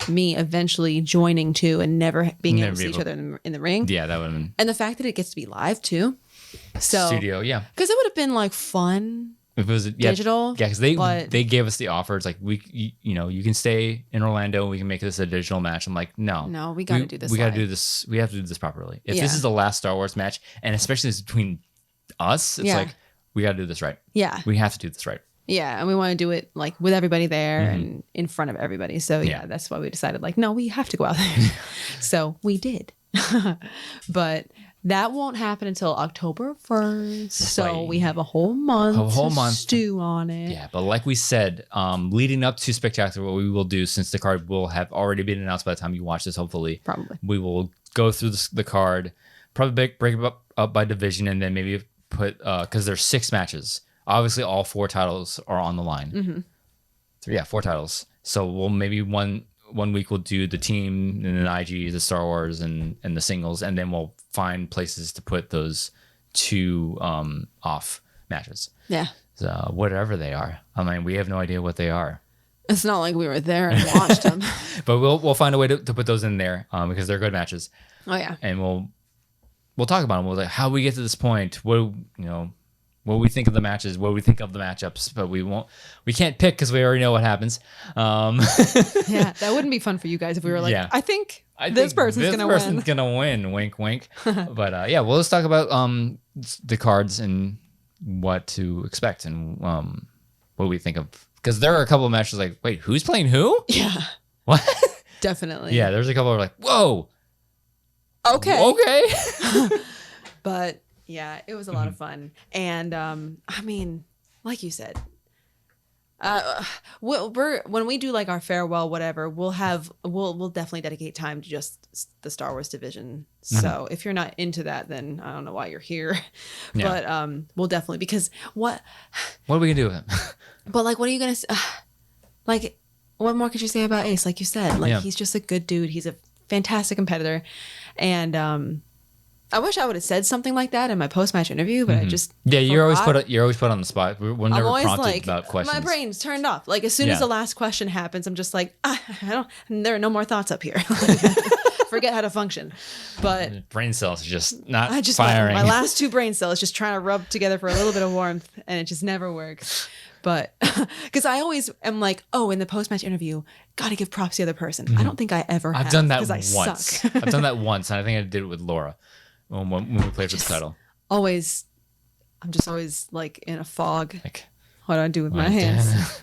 me eventually joining too and never being able to see each other in the ring. Yeah, that would have been. And the fact that it gets to be live too. So Studio, yeah. Because it would have been like fun. If it was digital. Yeah, because they gave us the offers like you can stay in Orlando and we can make this a digital match. I'm like, no, we got to do this. We got to do this. We have to do this properly. If this is the last Star Wars match, and especially it's between us, it's like we got to do this right. Yeah, we have to do this right. Yeah, and we want to do it like with everybody there and in front of everybody. So yeah, that's why we decided like, no, we have to go out there. So we did, but. That won't happen until October 1st. So we have a whole month to stew on it. Yeah, but like we said, leading up to Spectacular, what we will do, since the card will have already been announced by the time you watch this, hopefully. Probably. We will go through the card, probably break it up by division, and then maybe put, because there's 6 matches. Obviously, all 4 titles are on the line. Mm-hmm. So yeah, 4 titles. So we'll maybe one week we'll do the team and then IG, the Star Wars, and the singles, and then we'll find places to put those 2 off matches. Yeah. So whatever they are. I mean, we have no idea what they are. It's not like we were there and watched them. But we'll find a way to put those in there because they're good matches. Oh yeah. And we'll talk about them. We'll like how we get to this point. What we think of the matches, what we think of the matchups, but we can't pick because we already know what happens. Yeah, that wouldn't be fun for you guys if we were like, I think this person's gonna win. Wink, wink. But yeah, we'll just talk about the cards and what to expect and what we think of, because there are a couple of matches like, wait, who's playing who? Yeah. What? Definitely. Yeah, there's a couple of like, whoa. Okay. But. Yeah, it was a lot of fun. And I mean, like you said, when we do like our farewell, whatever, we'll definitely dedicate time to just the Star Wars division. So if you're not into that, then I don't know why you're here. Yeah. But we'll definitely, because what are we gonna do with him? But like, what are you gonna like? What more could you say about Ace? Like you said, like he's just a good dude. He's a fantastic competitor, and I wish I would have said something like that in my post-match interview, but I just you're always put on the spot. We're never always prompted like, about questions. My brain's turned off. Like as soon as the last question happens, I'm just like, there are no more thoughts up here. Forget how to function. But brain cells are just not firing. My last 2 brain cells just trying to rub together for a little bit of warmth, and it just never works. But because I always am like, in the post-match interview, gotta give props to the other person. I don't think I ever have. I've done that once. I've done that once, and I think I did it with Laura. When we played for the title. I'm just always like in a fog. Like, what do I do with my hands?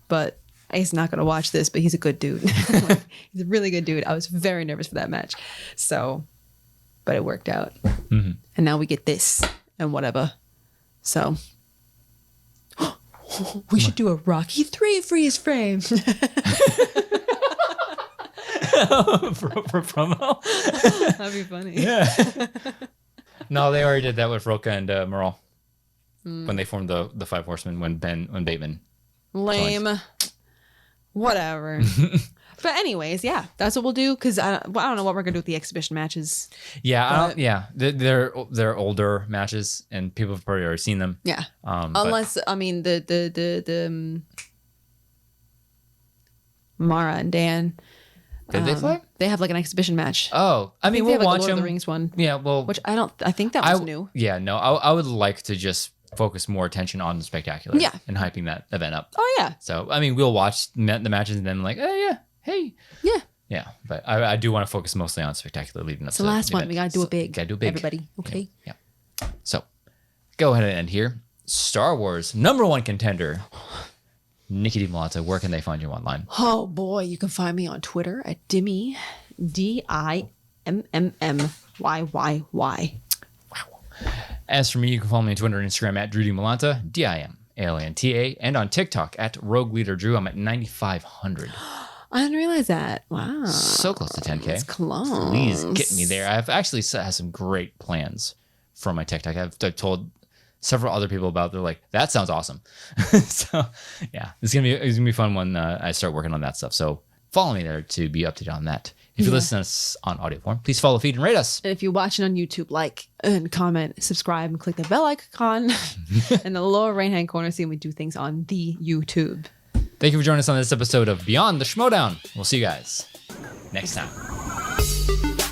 But Ace not going to watch this, but he's a good dude. He's a really good dude. I was very nervous for that match. So, but it worked out. Mm-hmm. And now we get this and whatever. So, we should do a Rocky 3 freeze frame. For promo? That'd be funny. Yeah. No, they already did that with Roca and Merle when they formed the 5 Horsemen when Bateman lame joined. Whatever. But anyways, yeah, that's what we'll do, because I don't know what we're gonna do with the exhibition matches. Yeah, they're older matches and people have probably already seen them. Yeah. Unless I mean the Mara and Dan. Did they play? They have like an exhibition match. Oh, I mean, we'll watch them. Lord of the Rings one. Yeah, well, which I think that was new. Yeah, no, I would like to just focus more attention on the Spectacular. Yeah. And hyping that event up. Oh yeah. So I mean, we'll watch the matches and then like, oh yeah, hey. Yeah. Yeah, but I do want to focus mostly on Spectacular leading up to the last one. We gotta do it big. Gotta do it big. Everybody, okay? Yeah. So, go ahead and end here. Star Wars #1 contender. Nicki Dimalanta, where can they find you online? Oh boy, you can find me on Twitter at Dimmy, DIMMMYYY. Wow. As for me, you can follow me on Twitter and Instagram at Drew Dimalanta, DIMALANTA, and on TikTok at Rogue Leader Drew. I'm at 9,500. I didn't realize that. Wow. So close to 10K. It's close. Please get me there. I've actually had some great plans for my TikTok. I've told several other people about. They're like, that sounds awesome. So yeah, it's gonna be fun when I start working on that stuff. So follow me there to be updated on that. If you listen to us on audio form, please follow, feed, and rate us. And if you're watching on YouTube, like and comment, subscribe, and click the bell icon in the lower right-hand corner so we do things on the YouTube. Thank you for joining us on this episode of Beyond the Schmoedown. We'll see you guys next time.